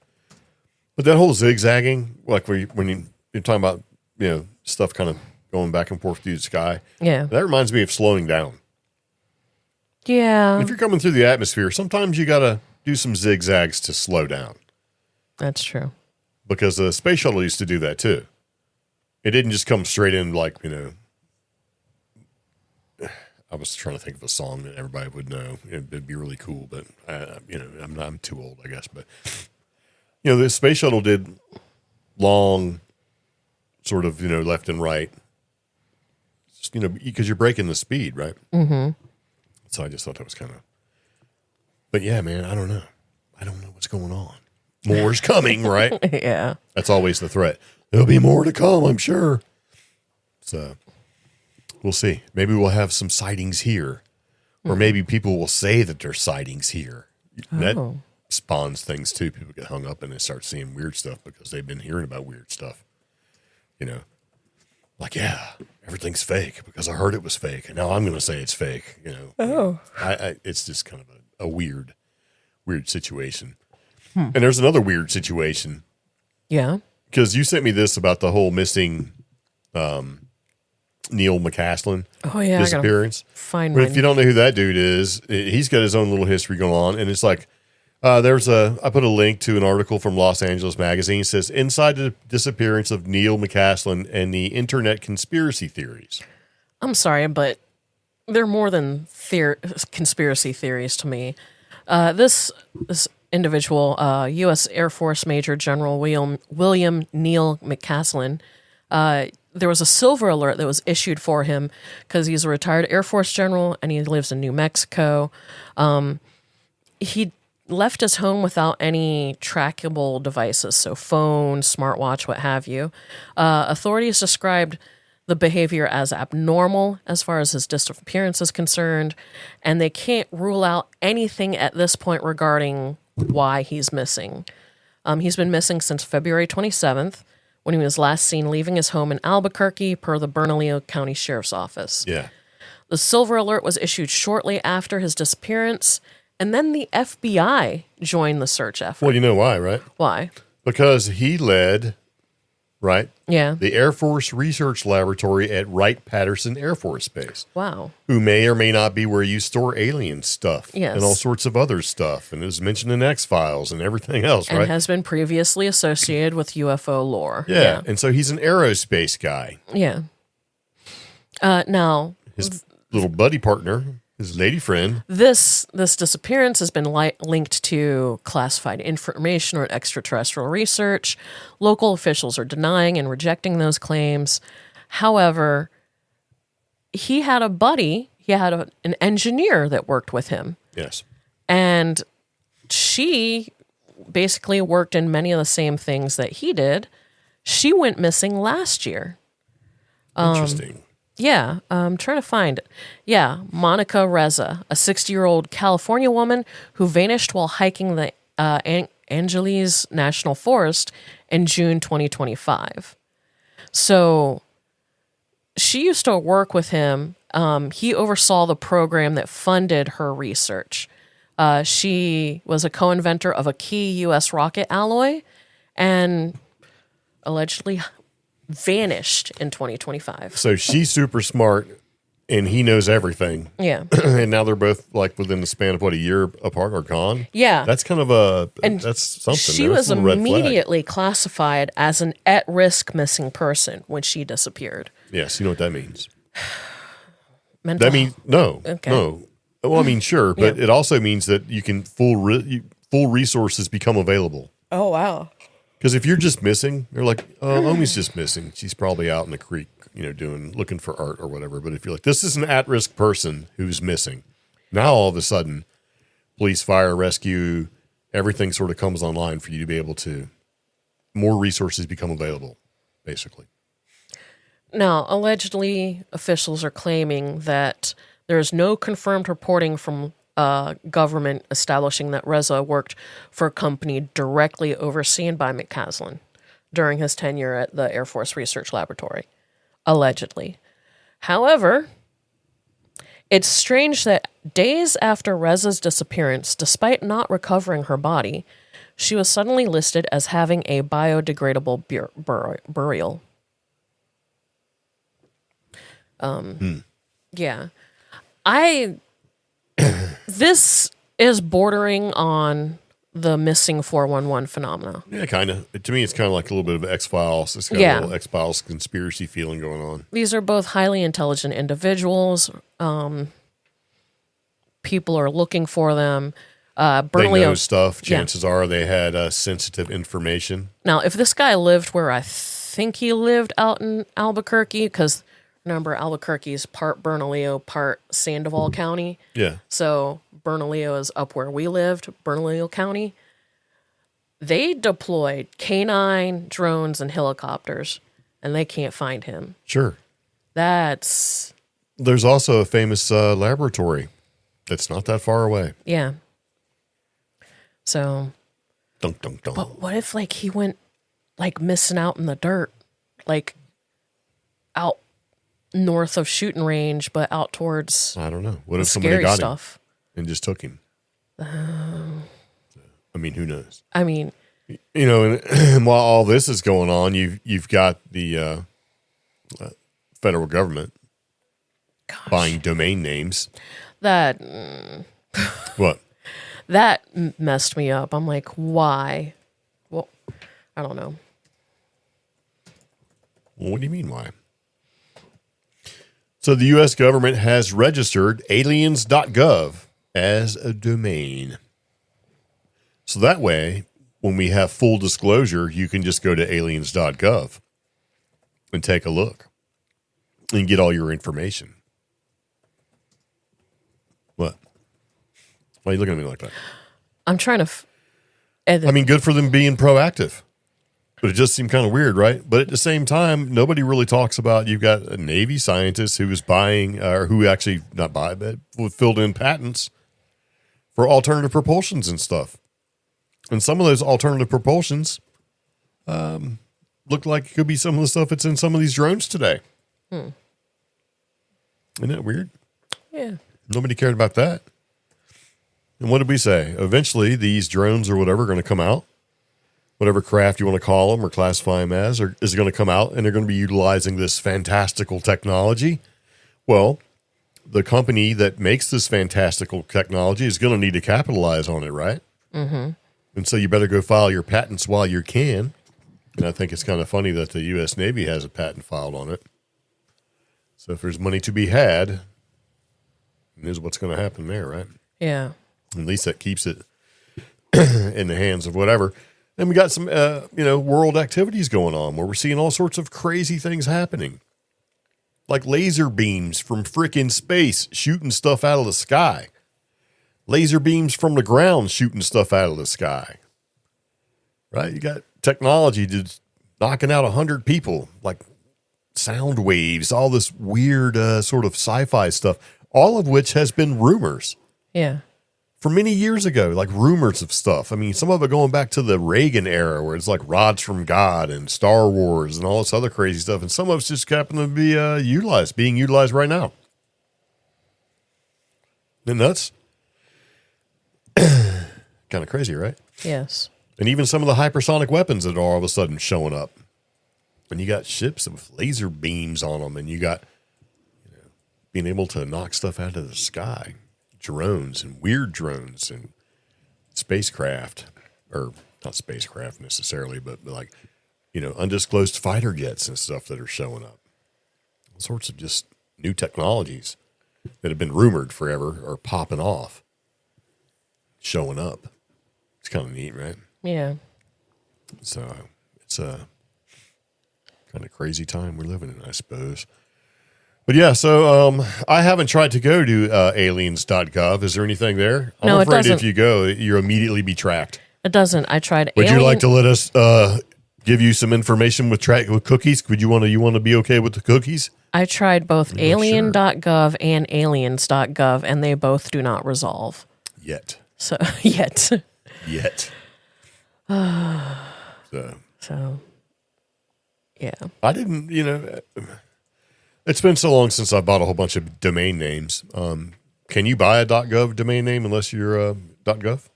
But that whole zigzagging, like when you're talking about, stuff kind of going back and forth through the sky. Yeah. That reminds me of slowing down. Yeah. If you're coming through the atmosphere, sometimes you got to do some zigzags to slow down. That's true. Because the space shuttle used to do that too. It didn't just come straight in like, I was trying to think of a song that everybody would know. It'd be really cool, but I'm too old, I guess. But the space shuttle did long, sort of left and right, just, because you're breaking the speed, right? Mm-hmm. So I just thought that was kind of. But yeah, man, I don't know. I don't know what's going on. More's coming, right? Yeah. That's always the threat. There'll be more to come, I'm sure. So we'll see. Maybe we'll have some sightings here. Or maybe people will say that there's sightings here. That spawns things too. People get hung up and they start seeing weird stuff because they've been hearing about weird stuff. Like, yeah, everything's fake because I heard it was fake. And now I'm going to say it's fake. It's just kind of a weird situation. And there's another weird situation. Yeah. Because you sent me this about the whole missing Neil McCaslin disappearance. Find but if you don't know who that dude is, he's got his own little history going on. And it's like, I put a link to an article from Los Angeles Magazine. It says, Inside the Disappearance of Neil McCaslin and the Internet Conspiracy Theories. I'm sorry, but they're more than conspiracy theories to me. This individual, U.S. Air Force Major General William Neil McCaslin, there was a silver alert that was issued for him because he's a retired Air Force general and he lives in New Mexico. He left his home without any trackable devices, so phone, smartwatch, what have you. Authorities described the behavior as abnormal as far as his disappearance is concerned, and they can't rule out anything at this point regarding why he's missing. He's been missing since February 27th, when he was last seen leaving his home in Albuquerque, per the Bernalillo County Sheriff's Office. Yeah. The silver alert was issued shortly after his disappearance, and then the FBI joined the search effort. Well, you know why, right? Why? Because he led, right? Yeah. The Air Force Research Laboratory at Wright-Patterson Air Force Base. Wow. Who may or may not be where you store alien stuff. Yes. And all sorts of other stuff. And it was mentioned in X-Files and everything else, And right? has been previously associated with UFO lore. Yeah. And so he's an aerospace guy. Yeah. Now, His little buddy partner, his lady friend. this disappearance has been linked to classified information or extraterrestrial research. Local officials are denying and rejecting those claims. However, he had a buddy, he had an engineer that worked with him. Yes. And she basically worked in many of the same things that he did. She went missing last year. Interesting. Yeah, I'm trying to find it. Yeah, Monica Reza, a 60-year-old California woman who vanished while hiking the Angeles National Forest in June 2025. So she used to work with him. He oversaw the program that funded her research. She was a co-inventor of a key U.S. rocket alloy and allegedly vanished in 2025. So she's super smart and he knows everything. Yeah. And now they're both like within the span of what, a year apart or gone? Yeah. That's kind of that's something. She That's was a red flag. immediately classified as an at-risk missing person when she disappeared. Yes, you know what that means. Mental That means no. Okay. No. Well, I mean, sure, but Yeah. it also means that you can full resources become available. Oh, wow. Because if you're just missing, they're like, oh, Omi's just missing. She's probably out in the creek, looking for art or whatever. But if you're like, this is an at-risk person who's missing, now all of a sudden, police, fire, rescue, everything sort of comes online for you to be able to, more resources become available, basically. Now, allegedly, officials are claiming that there is no confirmed reporting from government establishing that Reza worked for a company directly overseen by McCaslin during his tenure at the Air Force Research Laboratory, allegedly. However, it's strange that days after Reza's disappearance, despite not recovering her body, she was suddenly listed as having a biodegradable burial. Yeah. This is bordering on the missing 411 phenomena. Yeah, kind of. To me, it's kind of like a little bit of X-Files. It's got a little X-Files conspiracy feeling going on. These are both highly intelligent individuals. People are looking for them. They Bernalillo know stuff. Chances are they had sensitive information. Now, if this guy lived where I think he lived out in Albuquerque, because remember, Albuquerque is part Bernalillo, part Sandoval County. Yeah. So Bernalillo is up where we lived, Bernalillo County. They deployed canine, drones, and helicopters, and they can't find him. Sure. There's also a famous laboratory that's not that far away. Yeah. So. Dunk, dunk, dunk. But what if, he went, missing out in the dirt? Out north of shooting range, but out towards I don't know. What if the somebody scary got stuff. him and just took him? I mean, who knows? I mean, and while all this is going on, you've got the federal government buying domain names. that What? that messed me up. I'm like, why? Well, I don't know. Well, what do you mean, why? So the U.S. government has registered aliens.gov as a domain. So that way, when we have full disclosure, you can just go to aliens.gov and take a look and get all your information. What? Why are you looking at me like that? I'm trying to. I mean, good for them being proactive, but it just seemed kind of weird, right? But at the same time, nobody really talks about, you've got a Navy scientist who was buying, or who actually not buy, but filled in patents for alternative propulsions and stuff. And some of those alternative propulsions look like it could be some of the stuff that's in some of these drones today. Isn't that weird? Yeah. Nobody cared about that. And what did we say? Eventually, these drones or whatever are going to come out. Whatever craft you want to call them or classify them as, is going to come out, and they're going to be utilizing this fantastical technology. Well, the company that makes this fantastical technology is going to need to capitalize on it, right? Mm-hmm. And so you better go file your patents while you can. And I think it's kind of funny that the U.S. Navy has a patent filed on it. So if there's money to be had, here's what's going to happen there, right? Yeah. At least that keeps it in the hands of whatever. And we got some, world activities going on where we're seeing all sorts of crazy things happening. Like laser beams from frickin' space shooting stuff out of the sky. Laser beams from the ground shooting stuff out of the sky. Right? You got technology just knocking out 100 people, like sound waves, all this weird sort of sci-fi stuff, all of which has been rumors. Yeah. For many years ago, like rumors of stuff. I mean, some of it going back to the Reagan era where it's like rods from God and Star Wars and all this other crazy stuff. And some of it's just happen to be being utilized right now. Isn't that nuts? Kind of crazy, right? Yes. And even some of the hypersonic weapons that are all of a sudden showing up. And you got ships with laser beams on them, and you got being able to knock stuff out of the sky. Drones and weird drones and spacecraft, or not spacecraft necessarily, but like, undisclosed fighter jets and stuff that are showing up. All sorts of just new technologies that have been rumored forever are popping off, showing up. It's kind of neat, right? Yeah. So it's a kind of crazy time we're living in, I suppose. But yeah, so I haven't tried to go to aliens.gov. Is there anything there? I'm No, afraid it doesn't. if you go, you'll immediately be tracked. It doesn't. I tried. Would you like to let us give you some information with cookies? Would you want to be okay with the cookies? I tried both not alien.gov and aliens.gov, and they both do not resolve. Yet. So, yet. So, yeah. I didn't, it's been so long since I bought a whole bunch of domain names. Can you buy a .gov domain name unless you're .gov?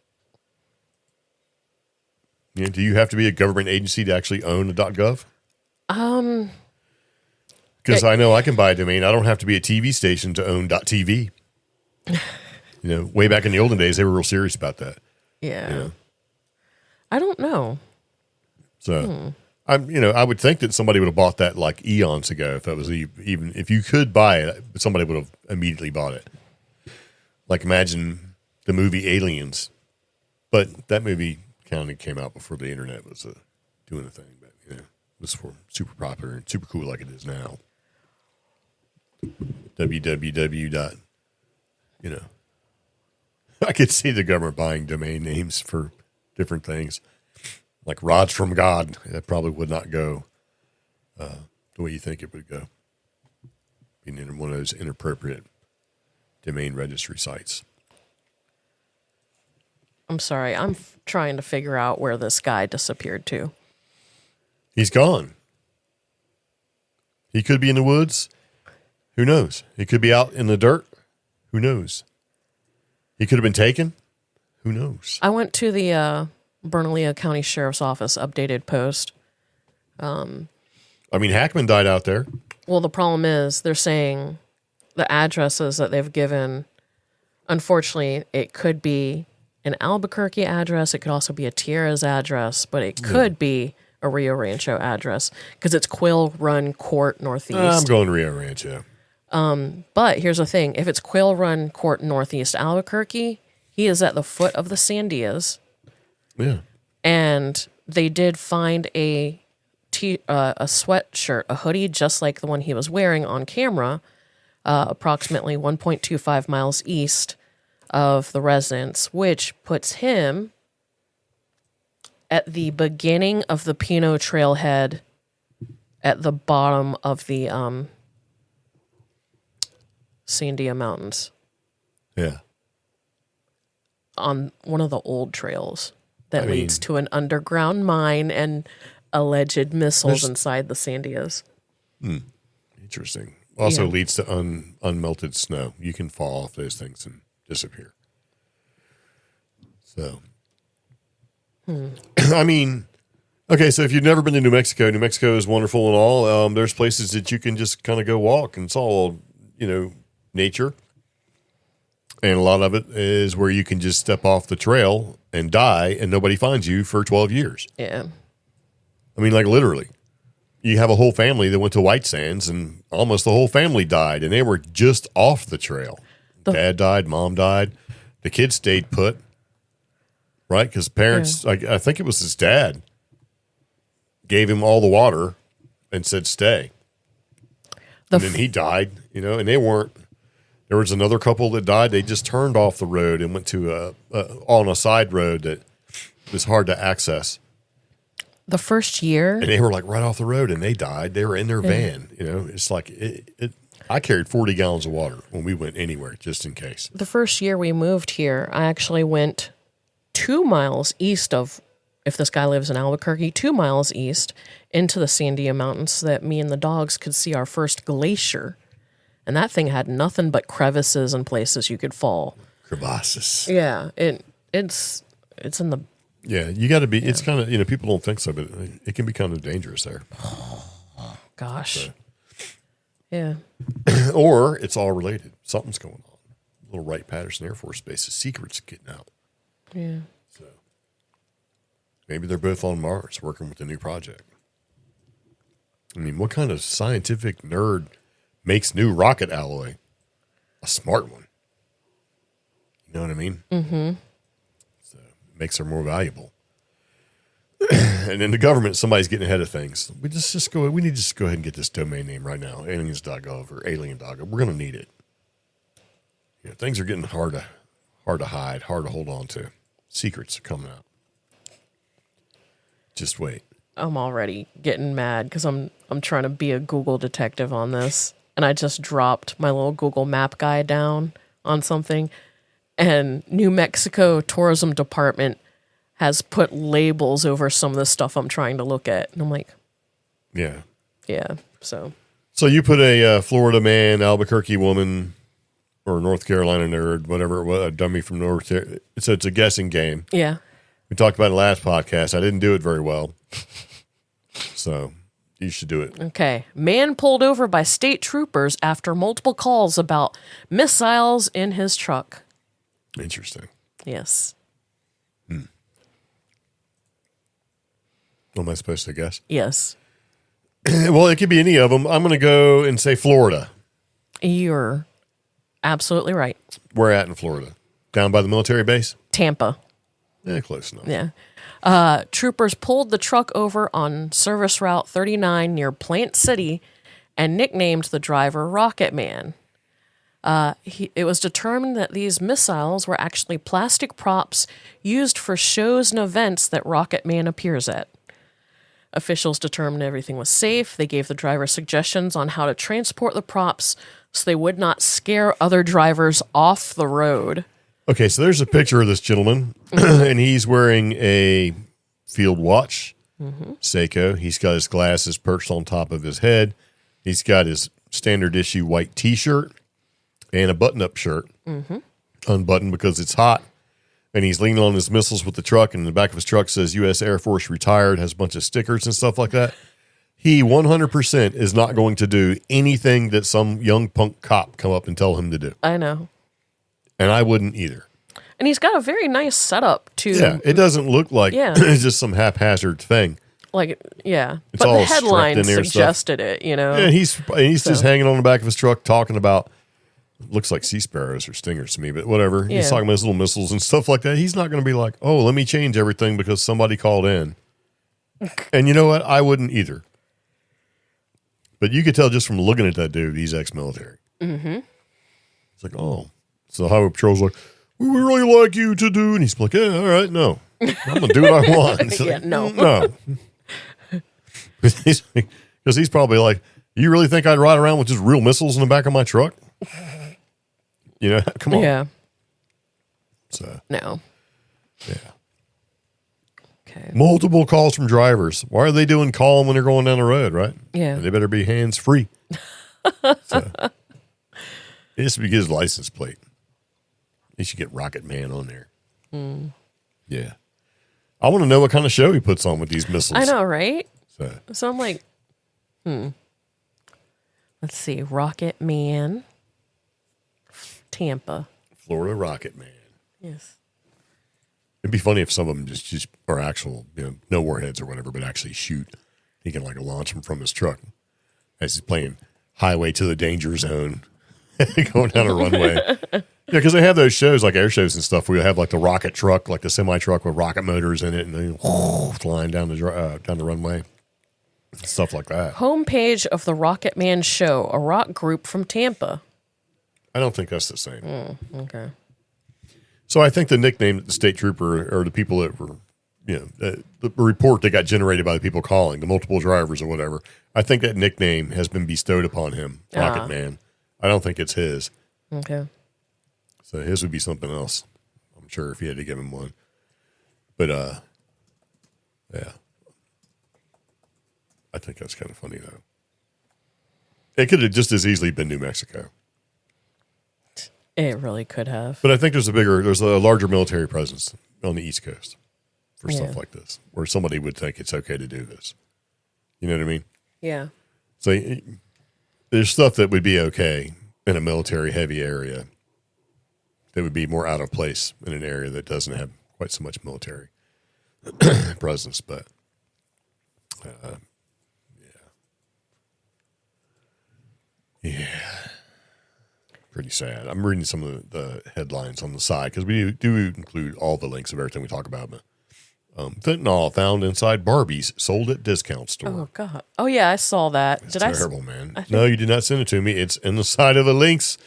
Yeah, do you have to be a government agency to actually own a .gov? Because I know I can buy a domain. I don't have to be a TV station to own .tv. Way back in the olden days, they were real serious about that. Yeah. I don't know. So, I would think that somebody would have bought that like eons ago. If that was even if you could buy it, somebody would have immediately bought it. Like imagine the movie Aliens, but that movie kind of came out before the internet was doing a thing. But it was super popular and super cool like it is now. www. I could see the government buying domain names for different things. Like rods from God, that probably would not go the way you think it would go. Being in one of those inappropriate domain registry sites. I'm sorry. I'm trying to figure out where this guy disappeared to. He's gone. He could be in the woods. Who knows? He could be out in the dirt. Who knows? He could have been taken. Who knows? I went to the Bernalillo County Sheriff's Office updated post. Hackman died out there. Well, the problem is they're saying the addresses that they've given, unfortunately, it could be an Albuquerque address. It could also be a Tierra's address, but it could be a Rio Rancho address because it's Quill Run Court Northeast. I'm going Rio Rancho. But here's the thing. If it's Quill Run Court Northeast Albuquerque, he is at the foot of the Sandias. Yeah. And they did find a a sweatshirt, a hoodie, just like the one he was wearing on camera, approximately 1.25 miles east of the residence, which puts him at the beginning of the Pinot Trailhead at the bottom of the Sandia Mountains. Yeah. On one of the old trails that leads to an underground mine and alleged missiles inside the Sandias. Interesting. Also leads to unmelted snow. You can fall off those things and disappear. So, I mean, okay, so if you've never been to New Mexico is wonderful and all. There's places that you can just kind of go walk, and it's all, nature. And a lot of it is where you can just step off the trail and die, and nobody finds you for 12 years. Yeah. I mean, like literally. You have a whole family that went to White Sands, and almost the whole family died, and they were just off the trail. Dad died, mom died. The kid stayed put, right? Because parents, I think it was his dad, gave him all the water and said, stay. And then he died, and they weren't. There was another couple that died. They just turned off the road and went to on a side road that was hard to access. The first year. And they were like right off the road, and they died. They were in their van. It's like I carried 40 gallons of water when we went anywhere, just in case. The first year we moved here, I actually went 2 miles east of, if this guy lives in Albuquerque, 2 miles east into the Sandia Mountains so that me and the dogs could see our first glacier. And that thing had nothing but crevices and places you could fall. Crevasses. Yeah, it's in the... Yeah, you got to be, it's kind of, people don't think so, but it can be kind of dangerous there. Gosh. So. Yeah. Or it's all related. Something's going on. Little Wright-Patterson Air Force Base, the secret's getting out. Yeah. So maybe they're both on Mars working with the new project. I mean, what kind of scientific nerd makes new rocket alloy? A smart one. You know what I mean? Mm-hmm. So it makes her more valuable. And in the government, somebody's getting ahead of things. We need to just go ahead and get this domain name right now, aliens.gov or alien.gov. We're going to need it. Things are getting hard to hide, hard to hold on to. Secrets are coming out. Just wait. I'm already getting mad because I'm trying to be a Google detective on this, and I just dropped my little Google map guy down on something, and New Mexico Tourism Department has put labels over some of the stuff I'm trying to look at, and I'm like, yeah. So you put a Florida man, Albuquerque woman, or North Carolina nerd, whatever, a dummy from North. So it's a guessing game. Yeah. We talked about it last podcast. I didn't do it very well. So you should do it. Okay. Man pulled over by state troopers after multiple calls about missiles in his truck. Interesting. Yes. What am I supposed to guess? Yes. Well, it could be any of them. I'm going to go and say Florida. You're absolutely right. Where at in Florida? Down by the military base? Tampa. Close enough. Yeah. Troopers pulled the truck over on Service Route 39 near Plant City and nicknamed the driver Rocket Man. It was determined that these missiles were actually plastic props used for shows and events that Rocket Man appears at. Officials determined everything was safe. They gave the driver suggestions on how to transport the props so they would not scare other drivers off the road. Okay, so there's a picture of this gentleman, and he's wearing a field watch, Seiko. He's got his glasses perched on top of his head. He's got his standard issue white T-shirt and a button-up shirt, unbuttoned because it's hot. And he's leaning on his missiles with the truck, and in the back of his truck says U.S. Air Force retired, has a bunch of stickers and stuff like that. He 100% is not going to do anything that some young punk cop come up and tell him to do. I know. And I wouldn't either. And he's got a very nice setup, too. Yeah, it doesn't look like it's just some haphazard thing. Like, yeah. It's but all the strapped headline in there and suggested it, Yeah, he's just hanging on the back of his truck talking about, looks like sea sparrows or stingers to me, but whatever. Yeah. He's talking about his little missiles and stuff like that. He's not going to be like, oh, let me change everything because somebody called in. And you know what? I wouldn't either. But you could tell just from looking at that dude, he's ex-military. Mm-hmm. It's like, oh. So the highway patrol's like, we would really like you to do. And he's like, yeah, all right, no. I'm going to do what I want. It's Yeah, like, no. No. Because he's probably like, you really think I'd ride around with just real missiles in the back of my truck? You know, come on. Yeah. So, No. yeah. Okay. Multiple calls from drivers. Why are they doing calling when they're going down the road, right? Yeah. They better be hands free. So, it just be his license plate. He should get Rocket Man on there. Yeah. I want to know what kind of show he puts on with these missiles. I know, right? So I'm like, Let's see. Rocket Man. Tampa. Florida Rocket Man. Yes. It'd be funny if some of them just are actual, no warheads or whatever, but actually shoot. He can like launch them from his truck as he's playing Highway to the Danger Zone, going down a runway. Yeah, because they have those shows like air shows and stuff where you have like the rocket truck, like the semi truck with rocket motors in it, and then flying down the runway, stuff like that. Homepage of the Rocket Man Show, a rock group from Tampa. I don't think that's the same. Okay. So I think the nickname that the state trooper or the people that were, the report that got generated by the people calling, the multiple drivers or whatever, I think that nickname has been bestowed upon him, Rocket Man. I don't think it's his. Okay. So his would be something else, I'm sure, if he had to give him one. But, yeah. I think that's kind of funny, though. It could have just as easily been New Mexico. It really could have. But I think there's a larger military presence on the East Coast for stuff like this, where somebody would think it's okay to do this. You know what I mean? Yeah. So there's stuff that would be okay in a military heavy area that would be more out of place in an area that doesn't have quite so much military presence. But yeah. Pretty sad. I'm reading some of the headlines on the side because we do include all the links of everything we talk about. But, fentanyl found inside Barbies sold at discount store. Oh, God. Oh, yeah, I saw that. It's terrible, man. No, you did not send it to me. It's in the side of the links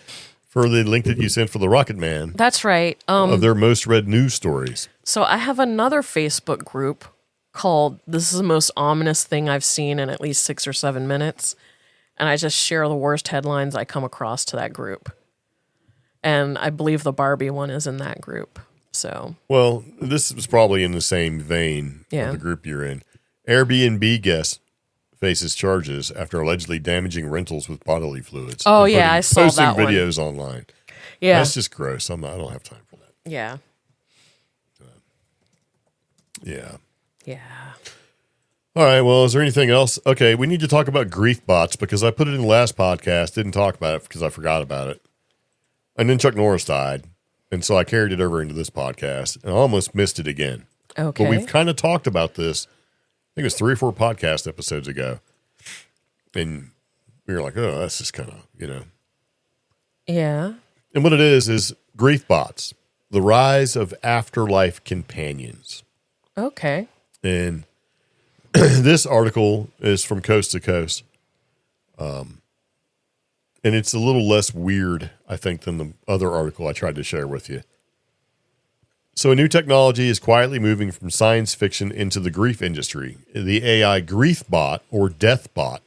for the link that you sent for the Rocket Man. That's right. Of their most read news stories. So I have another Facebook group called "This is the most ominous thing I've seen in at least 6 or 7 minutes." And I just share the worst headlines I come across to that group. And I believe the Barbie one is in that group. So, well, this was probably in the same vein of the group you're in. Airbnb guest faces charges after allegedly damaging rentals with bodily fluids. Oh, yeah, I saw that one. Posting videos online. Yeah. That's just gross. I don't have time for that. Yeah. Yeah. Yeah. All right, well, is there anything else? Okay, we need to talk about grief bots because I put it in the last podcast, didn't talk about it because I forgot about it. And then Chuck Norris died, and so I carried it over into this podcast, and I almost missed it again. Okay. But we've kind of talked about this, I think it was 3 or 4 podcast episodes ago, and we were like, oh, that's just kind of, Yeah. And what it is grief bots, the rise of afterlife companions. Okay. And this article is from Coast to Coast. And it's a little less weird, I think, than the other article I tried to share with you. So a new technology is quietly moving from science fiction into the grief industry. The AI grief bot or death bot,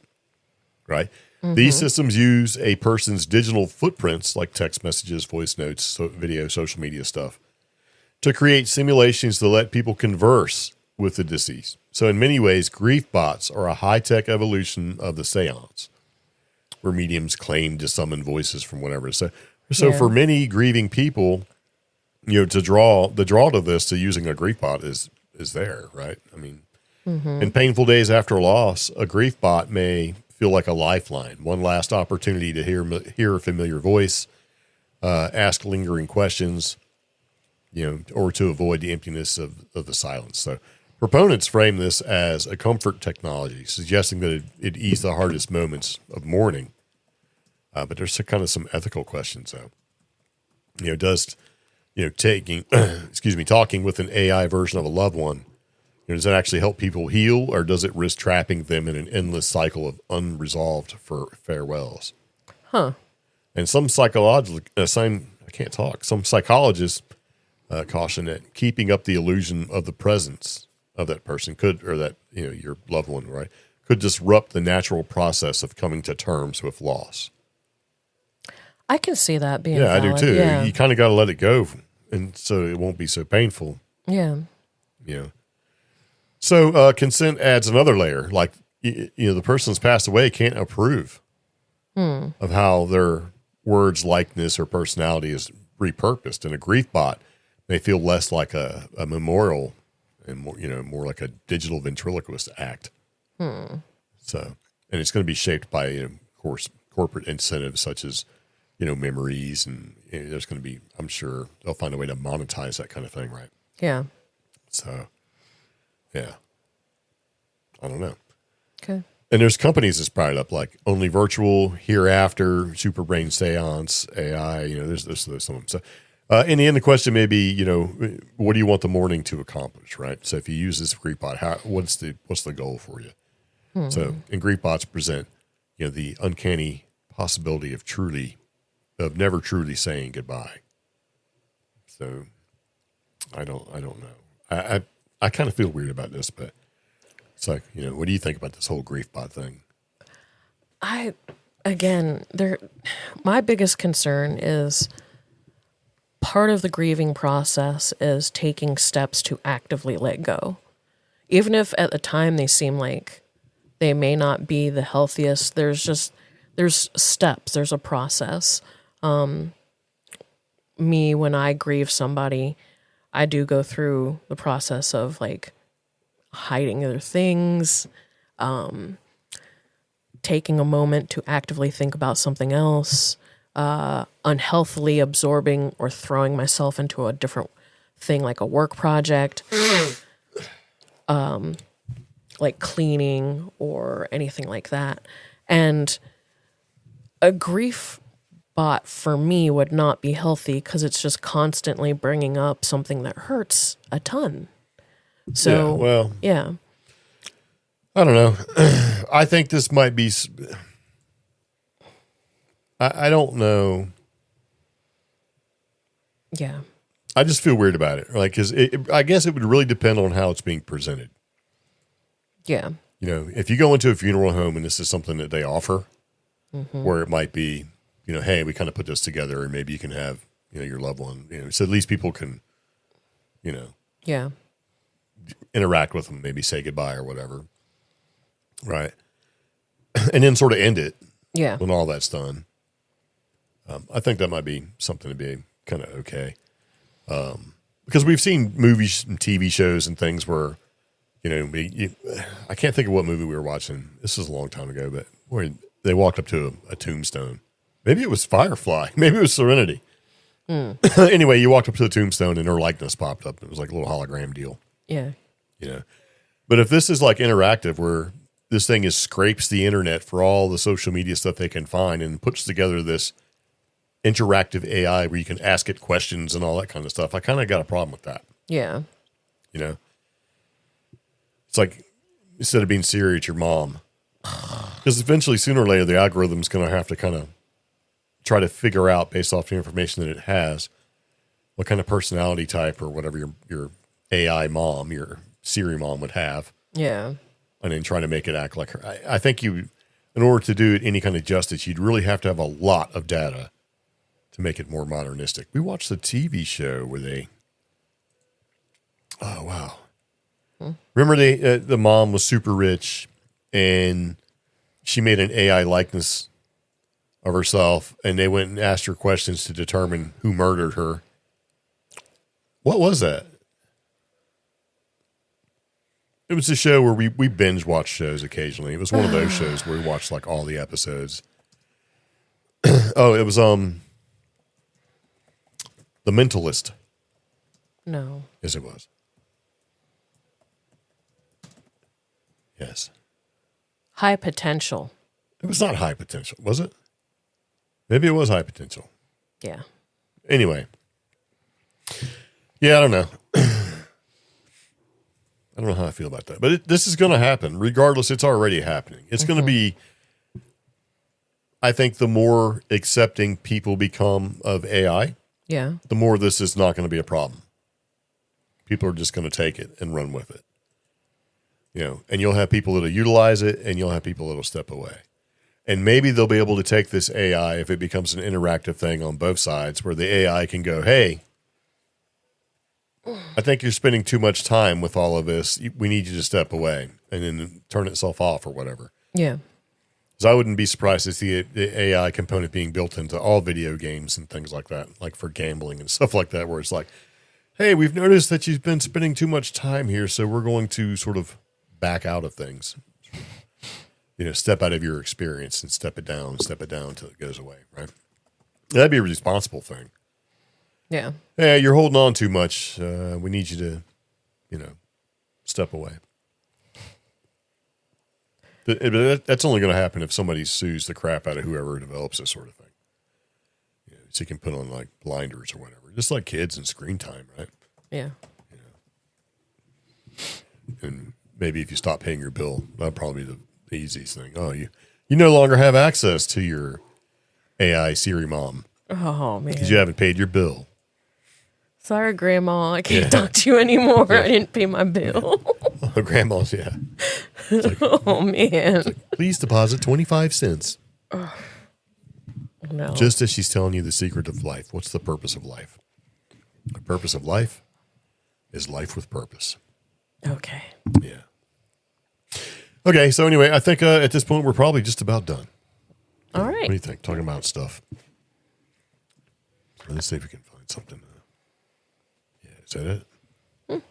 right? Mm-hmm. These systems use a person's digital footprints like text messages, voice notes, video, social media stuff to create simulations to let people converse with the deceased. So in many ways, grief bots are a high-tech evolution of the seance, where mediums claim to summon voices from whatever. So for many grieving people, to draw to this, to using a grief bot is there, right? I mean, in painful days after loss, a grief bot may feel like a lifeline, one last opportunity to hear a familiar voice, ask lingering questions, or to avoid the emptiness of the silence. So proponents frame this as a comfort technology, suggesting that it eased the hardest moments of mourning. But there's kind of some ethical questions, though. Talking with an AI version of a loved one, Does that actually help people heal, or does it risk trapping them in an endless cycle of unresolved farewells? Huh. And some psychologists caution that keeping up the illusion of the presence of that person your loved one, right, could disrupt the natural process of coming to terms with loss. I can see that being valid. I do too. Yeah. You kind of got to let it go, and so it won't be so painful. Yeah. So consent adds another layer. Like, the person that's passed away can't approve of how their words, likeness, or personality is repurposed. And a grief bot may feel less like a memorial and more like a digital ventriloquist act. So, and it's going to be shaped by, of course, corporate incentives such as, memories, and there's going to be, I'm sure they'll find a way to monetize that kind of thing, right? Yeah. So, yeah, I don't know. Okay. And there's companies that's pride up, like only virtual, hereafter, super brain seance, AI. There's some of them. So, in the end, the question may be, what do you want the morning to accomplish, right? So, if you use this GriefBot, what's the goal for you? So, and GriefBots present, the uncanny possibility of never truly saying goodbye. So, I don't know. I kind of feel weird about this, but it's like, what do you think about this whole GriefBot thing? My biggest concern is part of the grieving process is taking steps to actively let go. Even if at the time they seem like they may not be the healthiest, there's steps, there's a process. Me, when I grieve somebody, I do go through the process of like hiding their things, taking a moment to actively think about something else, unhealthily absorbing or throwing myself into a different thing like a work project, like cleaning or anything like that. And a grief bot for me would not be healthy because it's just constantly bringing up something that hurts a ton. So, yeah. I don't know. I think this might be, I don't know. Yeah. I just feel weird about it. Like, cause I guess it would really depend on how it's being presented. Yeah. If you go into a funeral home and this is something that they offer, where it might be, hey, we kind of put this together and maybe you can have, your loved one, so at least people can, Yeah. interact with them, maybe say goodbye or whatever. Right. And then sort of end it. Yeah. When all that's done. I think that might be something to be kind of okay. Because we've seen movies and TV shows and things where, I can't think of what movie we were watching. This was a long time ago, but where they walked up to a tombstone. Maybe it was Firefly. Maybe it was Serenity. Anyway, you walked up to the tombstone and her likeness popped up. It was like a little hologram deal. Yeah. But if this is like interactive where this thing scrapes the internet for all the social media stuff they can find and puts together this interactive AI where you can ask it questions and all that kind of stuff, I kind of got a problem with that. Yeah. It's like, instead of being Siri, it's your mom. Because eventually, sooner or later, the algorithm's going to have to kind of try to figure out, based off the information that it has, what kind of personality type or whatever your AI mom, your Siri mom would have. Yeah. And then try to make it act like her. I think in order to do it any kind of justice, you'd really have to have a lot of data to make it more modernistic. We watched the TV show where oh, wow. Remember the mom was super rich and she made an AI likeness of herself and they went and asked her questions to determine who murdered her. What was that? It was a show where we binge watch shows occasionally. It was one of those shows where we watched like all the episodes. Oh, it was The Mentalist. No. Yes, it was. Yes. High Potential. It was not High Potential, was it? Maybe it was High Potential. Yeah. Anyway. Yeah, I don't know. I don't know how I feel about that. But this is going to happen. Regardless, it's already happening. It's going to be, I think, the more accepting people become of AI, the more this is not going to be a problem. People are just going to take it and run with it. You know, and you'll have people that'll utilize it, and you'll have people that'll step away. And maybe they'll be able to take this AI, if it becomes an interactive thing on both sides, where the AI can go, hey, I think you're spending too much time with all of this. We need you to step away, and then turn itself off or whatever. Yeah. Because I wouldn't be surprised to see the AI component being built into all video games and things like that, like for gambling and stuff like that, where it's like, hey, we've noticed that you've been spending too much time here, so we're going to sort of back out of things. You know, step out of your experience and step it down until it goes away, right? That'd be a responsible thing. Yeah. Hey, you're holding on too much. We need you to, you know, step away. That's only going to happen if somebody sues the crap out of whoever develops this sort of thing. You know, so you can put on like blinders or whatever, just like kids and screen time, right? Yeah. You know, and maybe if you stop paying your bill, that'd probably be the easiest thing. Oh, you no longer have access to your AI Siri mom. Oh, man. Because you haven't paid your bill. Sorry, Grandma. I can't talk to you anymore. I didn't pay my bill. Oh, Grandma's, yeah. Like, oh, man. Like, please deposit 25 cents. No. Just as she's telling you the secret of life. What's the purpose of life? The purpose of life is life with purpose. Okay. Yeah. Okay, so anyway, I think at this point we're probably just about done. All right. What do you think? Talking about stuff. Let's see if we can find something. Yeah, is that it?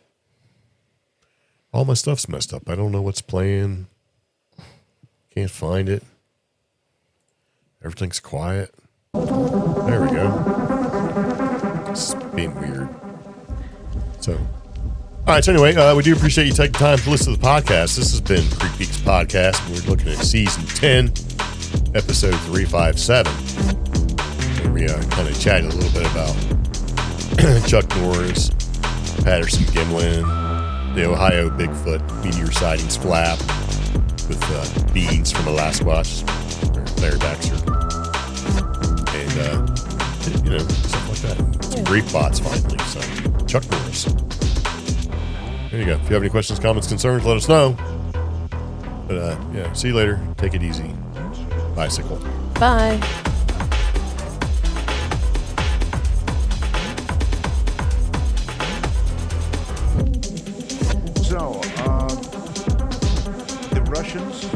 All my stuff's messed up. I don't know what's playing. Can't find it. Everything's quiet. There we go. It's being weird. So, all right. So anyway, we do appreciate you taking time to listen to the podcast. This has been CreepGeeks Podcast. We're looking at season 10, episode 357. And we kind of chatted a little bit about Chuck Norris, Patterson Gimlin, the Ohio Bigfoot Meteor Sightings flap with Beans from Alaskawatch, Larry Baxter, and you know, stuff like that. Some grief bots finally. So Chuck Norris. There you go. If you have any questions, comments, concerns, let us know. But yeah, see you later. Take it easy. Bicycle. Bye. So, the Russians